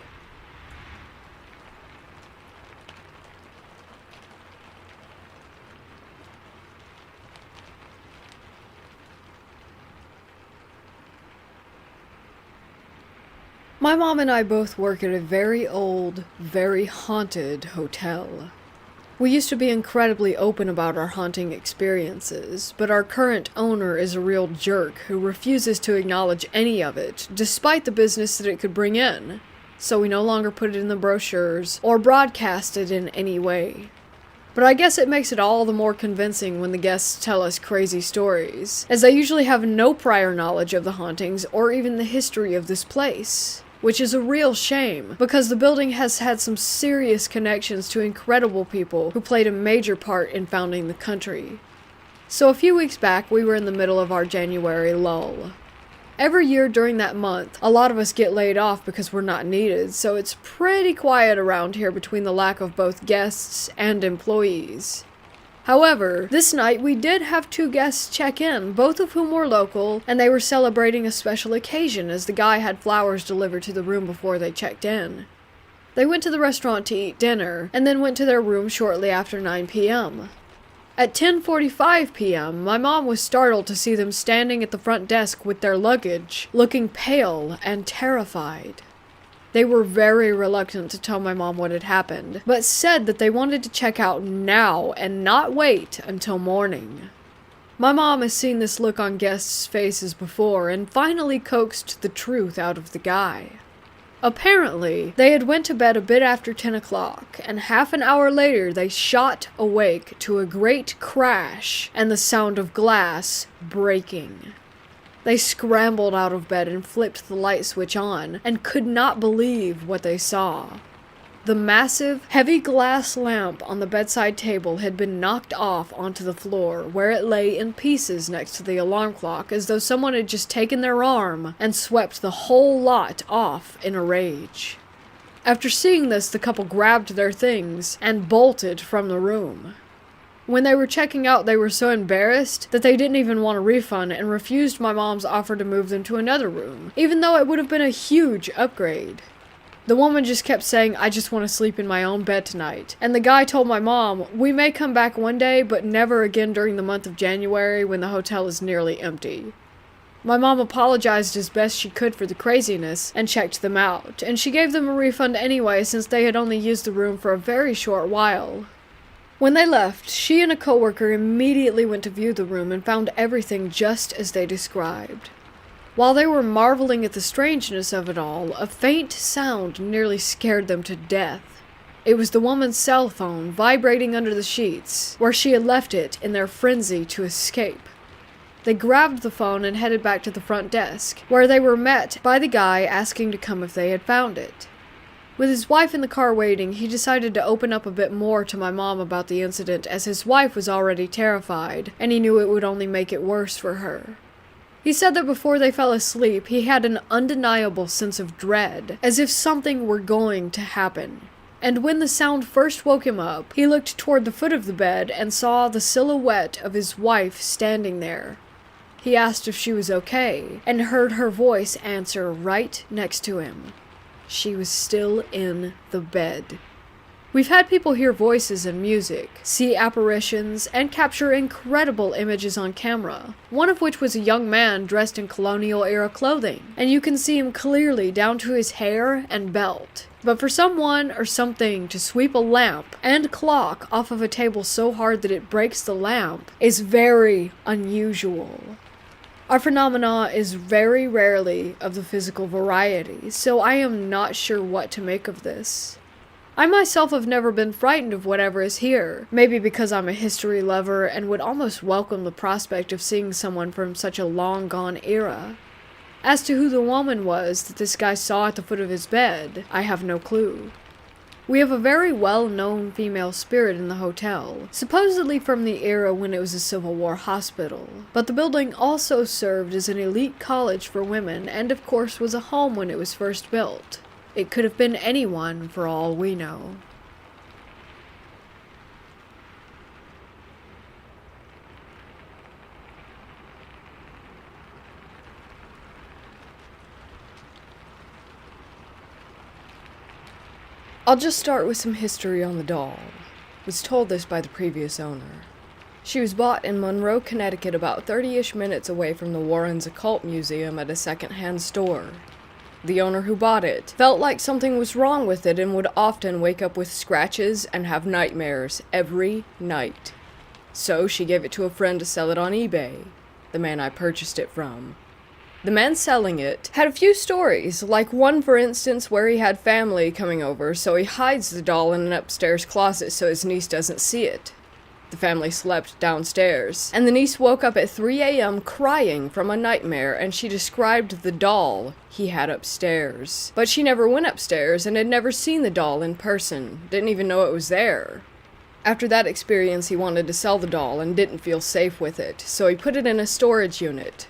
My mom and I both work at a very old, very haunted hotel. We used to be incredibly open about our haunting experiences, but our current owner is a real jerk who refuses to acknowledge any of it, despite the business that it could bring in. So we no longer put it in the brochures or broadcast it in any way. But I guess it makes it all the more convincing when the guests tell us crazy stories, as they usually have no prior knowledge of the hauntings or even the history of this place. Which is a real shame, because the building has had some serious connections to incredible people who played a major part in founding the country. So a few weeks back, we were in the middle of our January lull. Every year during that month, a lot of us get laid off because we're not needed, so it's pretty quiet around here between the lack of both guests and employees. However, this night we did have 2 guests check in, both of whom were local, and they were celebrating a special occasion as the guy had flowers delivered to the room before they checked in. They went to the restaurant to eat dinner, and then went to their room shortly after 9 p.m. At 10:45 p.m., my mom was startled to see them standing at the front desk with their luggage, looking pale and terrified. They were very reluctant to tell my mom what had happened, but said that they wanted to check out now and not wait until morning. My mom has seen this look on guests' faces before and finally coaxed the truth out of the guy. Apparently, they had went to bed a bit after 10 o'clock, and half an hour later they shot awake to a great crash and the sound of glass breaking. They scrambled out of bed and flipped the light switch on, and could not believe what they saw. The massive, heavy glass lamp on the bedside table had been knocked off onto the floor, where it lay in pieces next to the alarm clock, as though someone had just taken their arm and swept the whole lot off in a rage. After seeing this, the couple grabbed their things and bolted from the room. When they were checking out, they were so embarrassed that they didn't even want a refund and refused my mom's offer to move them to another room, even though it would have been a huge upgrade. The woman just kept saying, "I just want to sleep in my own bed tonight." And the guy told my mom, "We may come back one day, but never again during the month of January when the hotel is nearly empty." My mom apologized as best she could for the craziness and checked them out, and she gave them a refund anyway since they had only used the room for a very short while. When they left, she and a coworker immediately went to view the room and found everything just as they described. While they were marveling at the strangeness of it all, a faint sound nearly scared them to death. It was the woman's cell phone vibrating under the sheets, where she had left it in their frenzy to escape. They grabbed the phone and headed back to the front desk, where they were met by the guy asking to come if they had found it. With his wife in the car waiting, he decided to open up a bit more to my mom about the incident as his wife was already terrified, and he knew it would only make it worse for her. He said that before they fell asleep, he had an undeniable sense of dread, as if something were going to happen. And when the sound first woke him up, he looked toward the foot of the bed and saw the silhouette of his wife standing there. He asked if she was okay, and heard her voice answer right next to him. She was still in the bed. We've had people hear voices and music, see apparitions, and capture incredible images on camera, one of which was a young man dressed in colonial-era clothing, and you can see him clearly down to his hair and belt. But for someone or something to sweep a lamp and clock off of a table so hard that it breaks the lamp is very unusual. Our phenomena is very rarely of the physical variety, so I am not sure what to make of this. I myself have never been frightened of whatever is here, maybe because I'm a history lover and would almost welcome the prospect of seeing someone from such a long-gone era. As to who the woman was that this guy saw at the foot of his bed, I have no clue. We have a very well-known female spirit in the hotel, supposedly from the era when it was a Civil War hospital, but the building also served as an elite college for women and of course was a home when it was first built. It could have been anyone for all we know. I'll just start with some history on the doll. Was told this by the previous owner. She was bought in Monroe, Connecticut, about 30-ish minutes away from the Warrens Occult Museum at a second-hand store. The owner who bought it felt like something was wrong with it and would often wake up with scratches and have nightmares every night. So she gave it to a friend to sell it on eBay, the man I purchased it from. The man selling it had a few stories, like one for instance where he had family coming over, so he hides the doll in an upstairs closet so his niece doesn't see it. The family slept downstairs, and the niece woke up at 3 a.m. crying from a nightmare, and she described the doll he had upstairs. But she never went upstairs and had never seen the doll in person, didn't even know it was there. After that experience, he wanted to sell the doll and didn't feel safe with it, so he put it in a storage unit.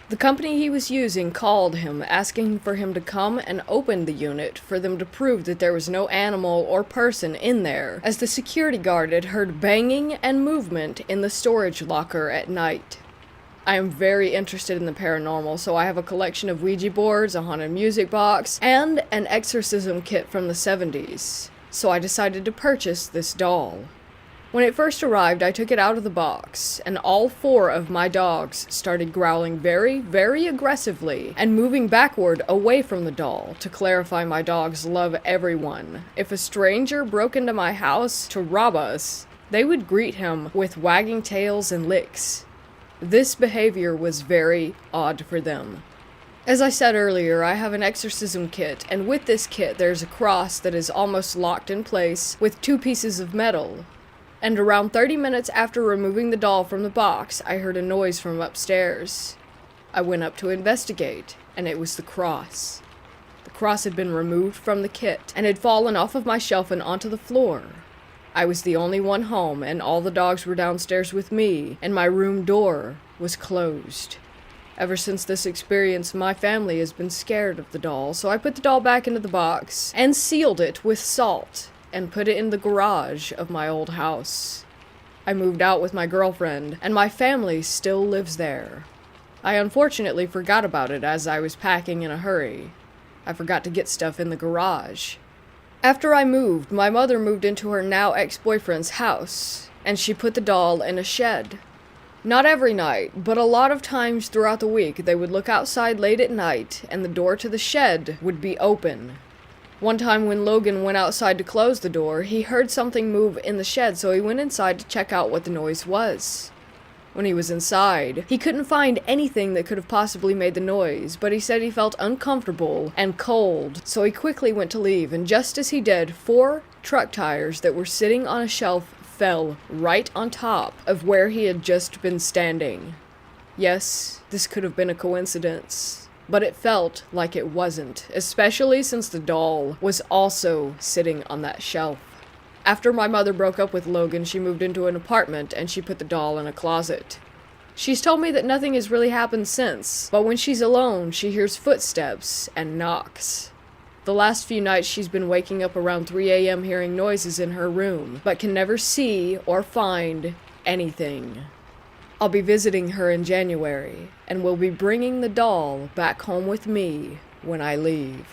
The company he was using called him, asking for him to come and open the unit for them to prove that there was no animal or person in there, as the security guard had heard banging and movement in the storage locker at night. I am very interested in the paranormal, so I have a collection of Ouija boards, a haunted music box, and an exorcism kit from the 70s, so I decided to purchase this doll. When it first arrived, I took it out of the box, and all 4 of my dogs started growling very, very aggressively and moving backward away from the doll. To clarify, my dogs love everyone. If a stranger broke into my house to rob us, they would greet him with wagging tails and licks. This behavior was very odd for them. As I said earlier, I have an exorcism kit, and with this kit there's a cross that is almost locked in place with 2 pieces of metal. And around 30 minutes after removing the doll from the box, I heard a noise from upstairs. I went up to investigate, and it was the cross. The cross had been removed from the kit, and had fallen off of my shelf and onto the floor. I was the only one home, and all the dogs were downstairs with me, and my room door was closed. Ever since this experience, my family has been scared of the doll, so I put the doll back into the box, and sealed it with salt, and put it in the garage of my old house. I moved out with my girlfriend, and my family still lives there. I unfortunately forgot about it as I was packing in a hurry. I forgot to get stuff in the garage. After I moved, my mother moved into her now ex-boyfriend's house, and she put the doll in a shed. Not every night, but a lot of times throughout the week, they would look outside late at night, and the door to the shed would be open. One time when Logan went outside to close the door, he heard something move in the shed, so he went inside to check out what the noise was. When he was inside, he couldn't find anything that could have possibly made the noise, but he said he felt uncomfortable and cold, so he quickly went to leave, and just as he did, 4 truck tires that were sitting on a shelf fell right on top of where he had just been standing. Yes, this could have been a coincidence, but it felt like it wasn't, especially since the doll was also sitting on that shelf. After my mother broke up with Logan, she moved into an apartment and she put the doll in a closet. She's told me that nothing has really happened since, but when she's alone, she hears footsteps and knocks. The last few nights she's been waking up around 3 a.m. hearing noises in her room, but can never see or find anything. I'll be visiting her in January, and will be bringing the doll back home with me when I leave.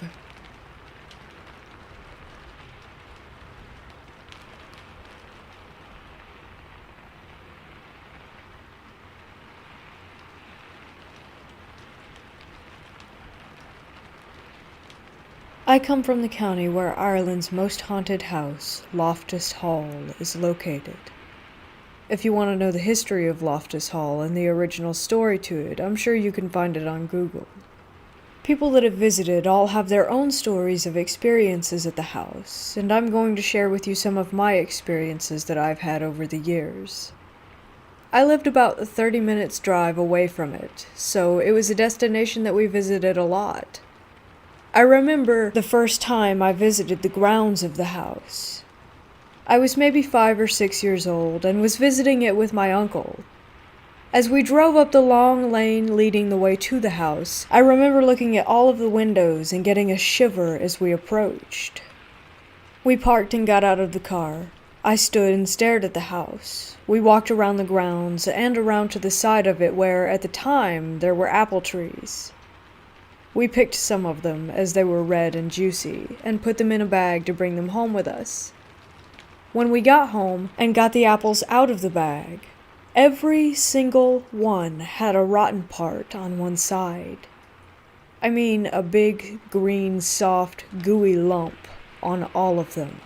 I come from the county where Ireland's most haunted house, Loftus Hall, is located. If you want to know the history of Loftus Hall and the original story to it, I'm sure you can find it on Google. People that have visited all have their own stories of experiences at the house, and I'm going to share with you some of my experiences that I've had over the years. I lived about a 30 minutes drive away from it, so it was a destination that we visited a lot. I remember the first time I visited the grounds of the house. I was maybe 5 or 6 years old and was visiting it with my uncle. As we drove up the long lane leading the way to the house, I remember looking at all of the windows and getting a shiver as we approached. We parked and got out of the car. I stood and stared at the house. We walked around the grounds and around to the side of it where, at the time, there were apple trees. We picked some of them, as they were red and juicy, and put them in a bag to bring them home with us. When we got home and got the apples out of the bag, every single one had a rotten part on one side. I mean, a big, green, soft, gooey lump on all of them.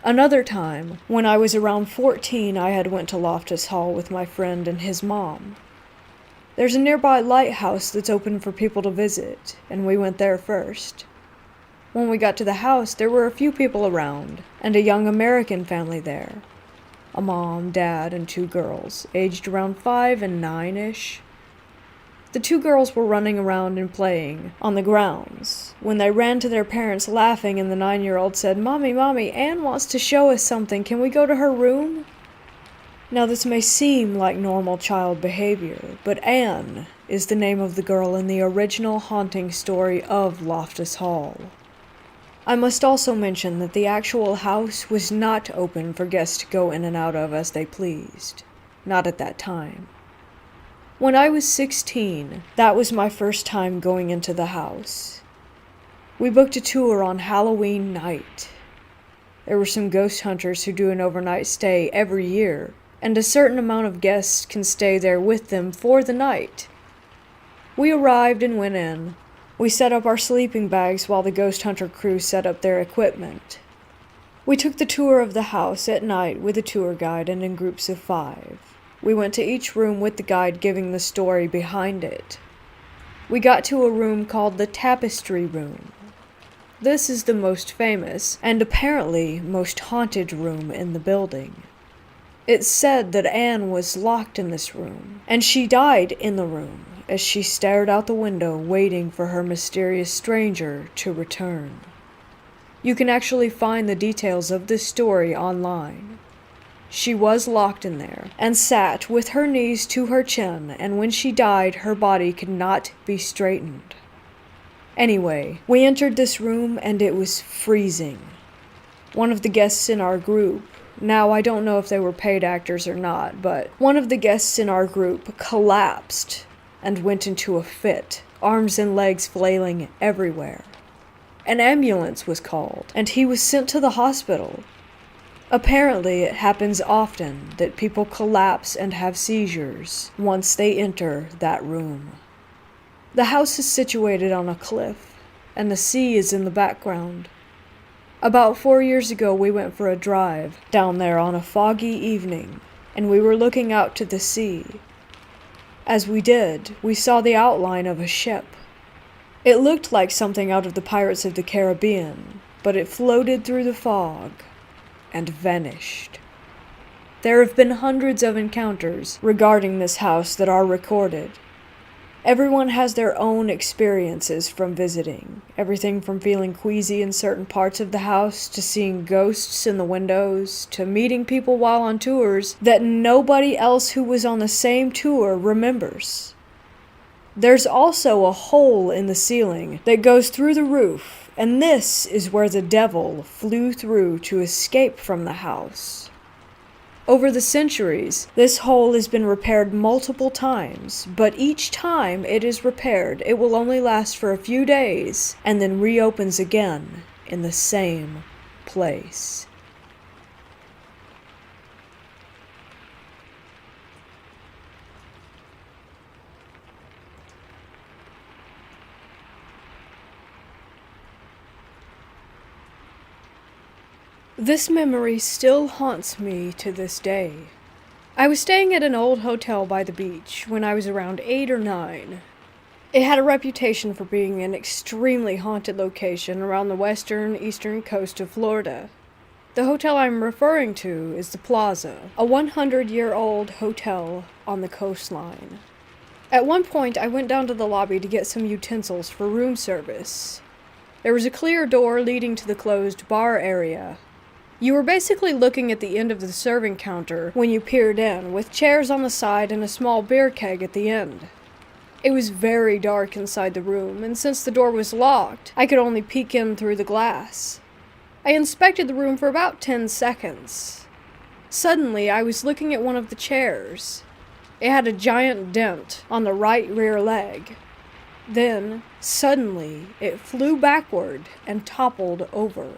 Another time, when I was around 14, I had went to Loftus Hall with my friend and his mom. There's a nearby lighthouse that's open for people to visit, and we went there first. When we got to the house, there were a few people around, and a young American family there. A mom, dad, and 2 girls, aged around 5 and 9-ish. The 2 girls were running around and playing on the grounds when they ran to their parents laughing, and the 9-year-old said, "Mommy, Mommy, Anne wants to show us something. Can we go to her room?" Now, this may seem like normal child behavior, but Anne is the name of the girl in the original haunting story of Loftus Hall. I must also mention that the actual house was not open for guests to go in and out of as they pleased. Not at that time. When I was 16, that was my first time going into the house. We booked a tour on Halloween night. There were some ghost hunters who do an overnight stay every year, and a certain amount of guests can stay there with them for the night. We arrived and went in. We set up our sleeping bags while the ghost hunter crew set up their equipment. We took the tour of the house at night with a tour guide and in groups of 5. We went to each room with the guide giving the story behind it. We got to a room called the Tapestry Room. This is the most famous, and apparently most haunted room in the building. It's said that Anne was locked in this room, and she died in the room as she stared out the window waiting for her mysterious stranger to return. You can actually find the details of this story online. She was locked in there, and sat with her knees to her chin, and when she died, her body could not be straightened. Anyway, we entered this room, and it was freezing. One of the guests in our group Now, I don't know if they were paid actors or not, but one of the guests in our group collapsed and went into a fit, arms and legs flailing everywhere. An ambulance was called, and he was sent to the hospital. Apparently, it happens often that people collapse and have seizures once they enter that room. The house is situated on a cliff, and the sea is in the background. About 4 years ago, we went for a drive down there on a foggy evening, and we were looking out to the sea. As we did, we saw the outline of a ship. It looked like something out of the Pirates of the Caribbean, but it floated through the fog and vanished. There have been hundreds of encounters regarding this house that are recorded. Everyone has their own experiences from visiting, everything from feeling queasy in certain parts of the house, to seeing ghosts in the windows, to meeting people while on tours that nobody else who was on the same tour remembers. There's also a hole in the ceiling that goes through the roof, and this is where the devil flew through to escape from the house. Over the centuries, this hole has been repaired multiple times, but each time it is repaired, it will only last for a few days and then reopens again in the same place. This memory still haunts me to this day. I was staying at an old hotel by the beach when I was around 8 or 9. It had a reputation for being an extremely haunted location around the eastern coast of Florida. The hotel I'm referring to is the Plaza, a 100-year-old hotel on the coastline. At one point, I went down to the lobby to get some utensils for room service. There was a clear door leading to the closed bar area. You were basically looking at the end of the serving counter when you peered in, with chairs on the side and a small beer keg at the end. It was very dark inside the room, and since the door was locked, I could only peek in through the glass. I inspected the room for about 10 seconds. Suddenly, I was looking at one of the chairs. It had a giant dent on the right rear leg. Then, suddenly, it flew backward and toppled over.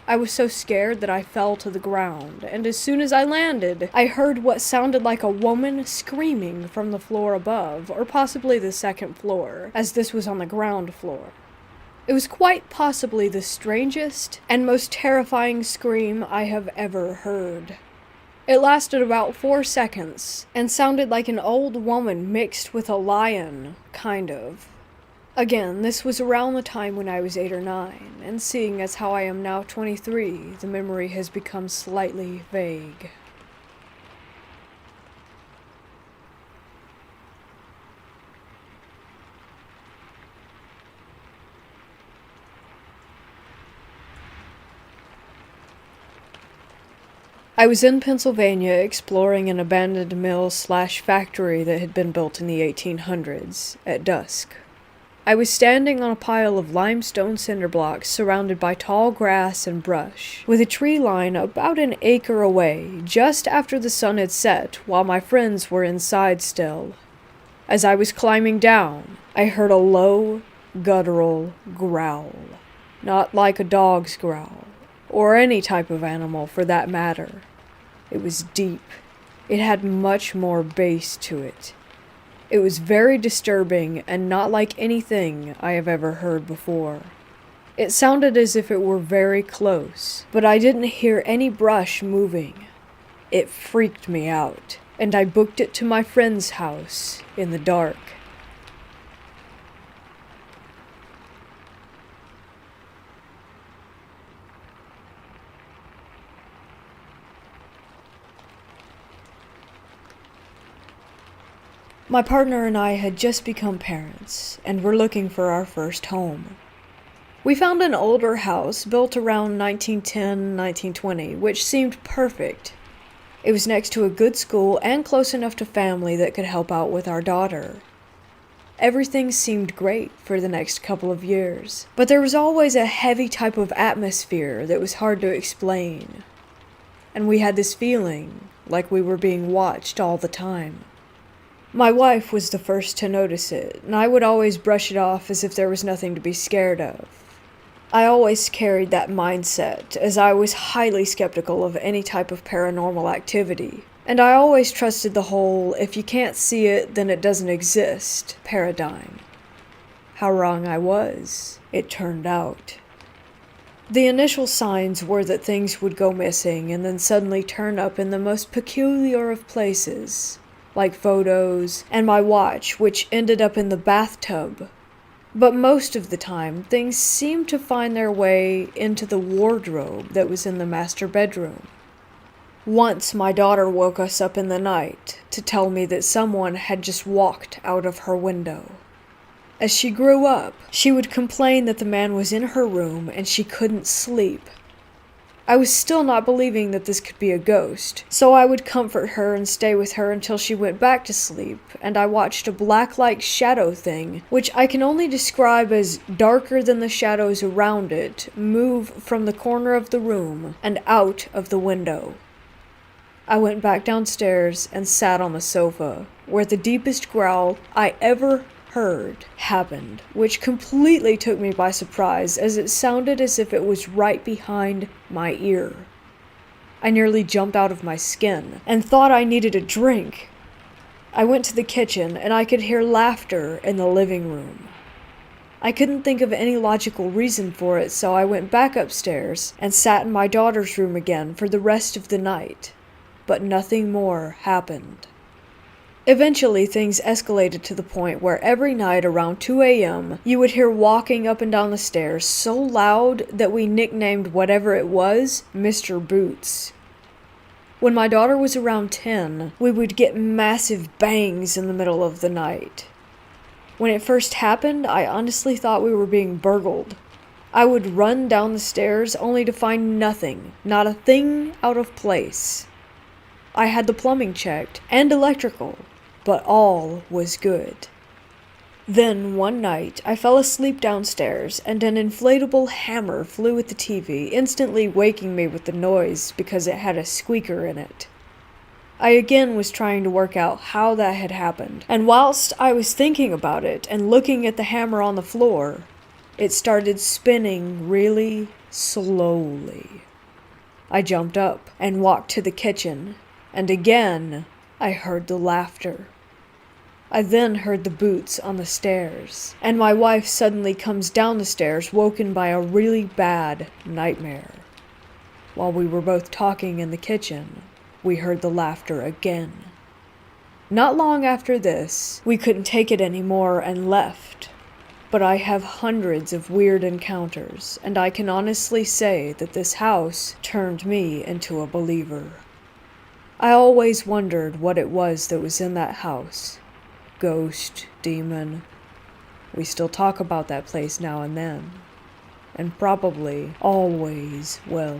I was so scared that I fell to the ground, and as soon as I landed, I heard what sounded like a woman screaming from the floor above, or possibly the second floor, as this was on the ground floor. It was quite possibly the strangest and most terrifying scream I have ever heard. It lasted about 4 seconds, and sounded like an old woman mixed with a lion, kind of. Again, this was around the time when I was 8 or 9, and seeing as how I am now 23, the memory has become slightly vague. I was in Pennsylvania exploring an abandoned mill/factory that had been built in the 1800s, at dusk. I was standing on a pile of limestone cinder blocks surrounded by tall grass and brush, with a tree line about an acre away, just after the sun had set while my friends were inside still. As I was climbing down, I heard a low, guttural growl. Not like a dog's growl, or any type of animal for that matter. It was deep. It had much more bass to it. It was very disturbing and not like anything I have ever heard before. It sounded as if it were very close, but I didn't hear any brush moving. It freaked me out, and I booked it to my friend's house in the dark. My partner and I had just become parents, and were looking for our first home. We found an older house built around 1910-1920, which seemed perfect. It was next to a good school and close enough to family that could help out with our daughter. Everything seemed great for the next couple of years, but there was always a heavy type of atmosphere that was hard to explain. and we had this feeling like we were being watched all the time. My wife was the first to notice it, and I would always brush it off as if there was nothing to be scared of. I always carried that mindset, as I was highly skeptical of any type of paranormal activity, and I always trusted the whole "if you can't see it, then it doesn't exist" paradigm. How wrong I was, it turned out. The initial signs were that things would go missing and then suddenly turn up in the most peculiar of places, like photos and my watch, which ended up in the bathtub. But most of the time, things seemed to find their way into the wardrobe that was in the master bedroom. Once my daughter woke us up in the night to tell me that someone had just walked out of her window. As she grew up, she would complain that the man was in her room and she couldn't sleep. I was still not believing that this could be a ghost, so I would comfort her and stay with her until she went back to sleep, and I watched a black-like shadow thing, which I can only describe as darker than the shadows around it, move from the corner of the room and out of the window. I went back downstairs and sat on the sofa, where the deepest growl I ever heard happened, which completely took me by surprise as it sounded as if it was right behind my ear. I nearly jumped out of my skin and thought I needed a drink. I went to the kitchen and I could hear laughter in the living room. I couldn't think of any logical reason for it, so I went back upstairs and sat in my daughter's room again for the rest of the night, but nothing more happened. Eventually, things escalated to the point where every night around 2 a.m., you would hear walking up and down the stairs so loud that we nicknamed whatever it was Mr. Boots. When my daughter was around 10, we would get massive bangs in the middle of the night. When it first happened, I honestly thought we were being burgled. I would run down the stairs only to find nothing, not a thing out of place. I had the plumbing checked and electrical, but all was good. Then, one night, I fell asleep downstairs, and an inflatable hammer flew at the TV, instantly waking me with the noise because it had a squeaker in it. I again was trying to work out how that had happened, and whilst I was thinking about it and looking at the hammer on the floor, it started spinning really slowly. I jumped up and walked to the kitchen, and again I heard the laughter. I then heard the boots on the stairs, and my wife suddenly comes down the stairs, woken by a really bad nightmare. While we were both talking in the kitchen, we heard the laughter again. Not long after this, we couldn't take it anymore and left. But I have hundreds of weird encounters, and I can honestly say that this house turned me into a believer. I always wondered what it was that was in that house. Ghost, demon. We still talk about that place now and then, and probably always will.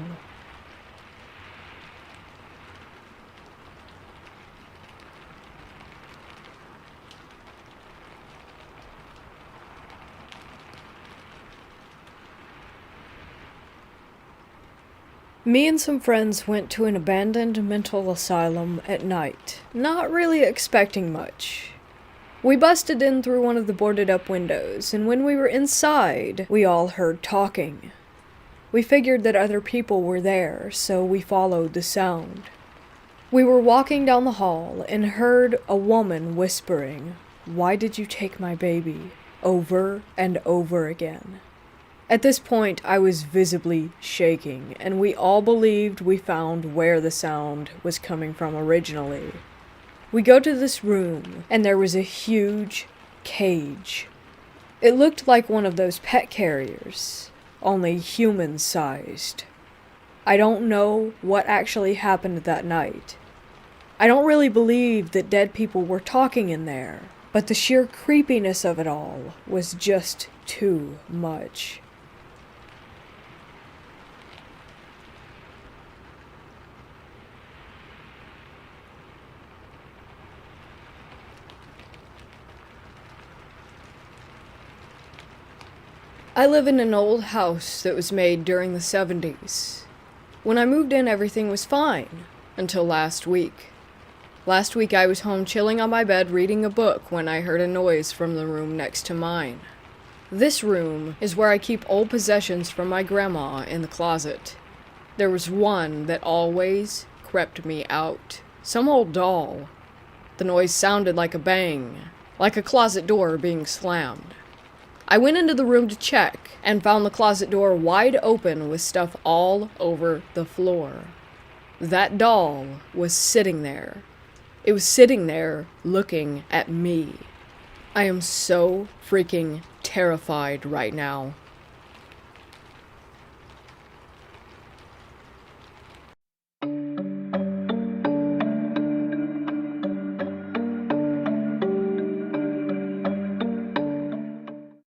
Me and some friends went to an abandoned mental asylum at night, not really expecting much. We busted in through one of the boarded up windows, and when we were inside, we all heard talking. We figured that other people were there, so we followed the sound. We were walking down the hall and heard a woman whispering, "Why did you take my baby?" over and over again. At this point, I was visibly shaking, and we all believed we found where the sound was coming from originally. We go to this room, and there was a huge cage. It looked like one of those pet carriers, only human-sized. I don't know what actually happened that night. I don't really believe that dead people were talking in there, but the sheer creepiness of it all was just too much. I live in an old house that was made during the 70s. When I moved in, everything was fine. Until last week. Last week I was home chilling on my bed reading a book when I heard a noise from the room next to mine. This room is where I keep old possessions from my grandma in the closet. There was one that always crept me out. Some old doll. The noise sounded like a bang, like a closet door being slammed. I went into the room to check and found the closet door wide open with stuff all over the floor. That doll was sitting there. It was sitting there looking at me. I am so freaking terrified right now.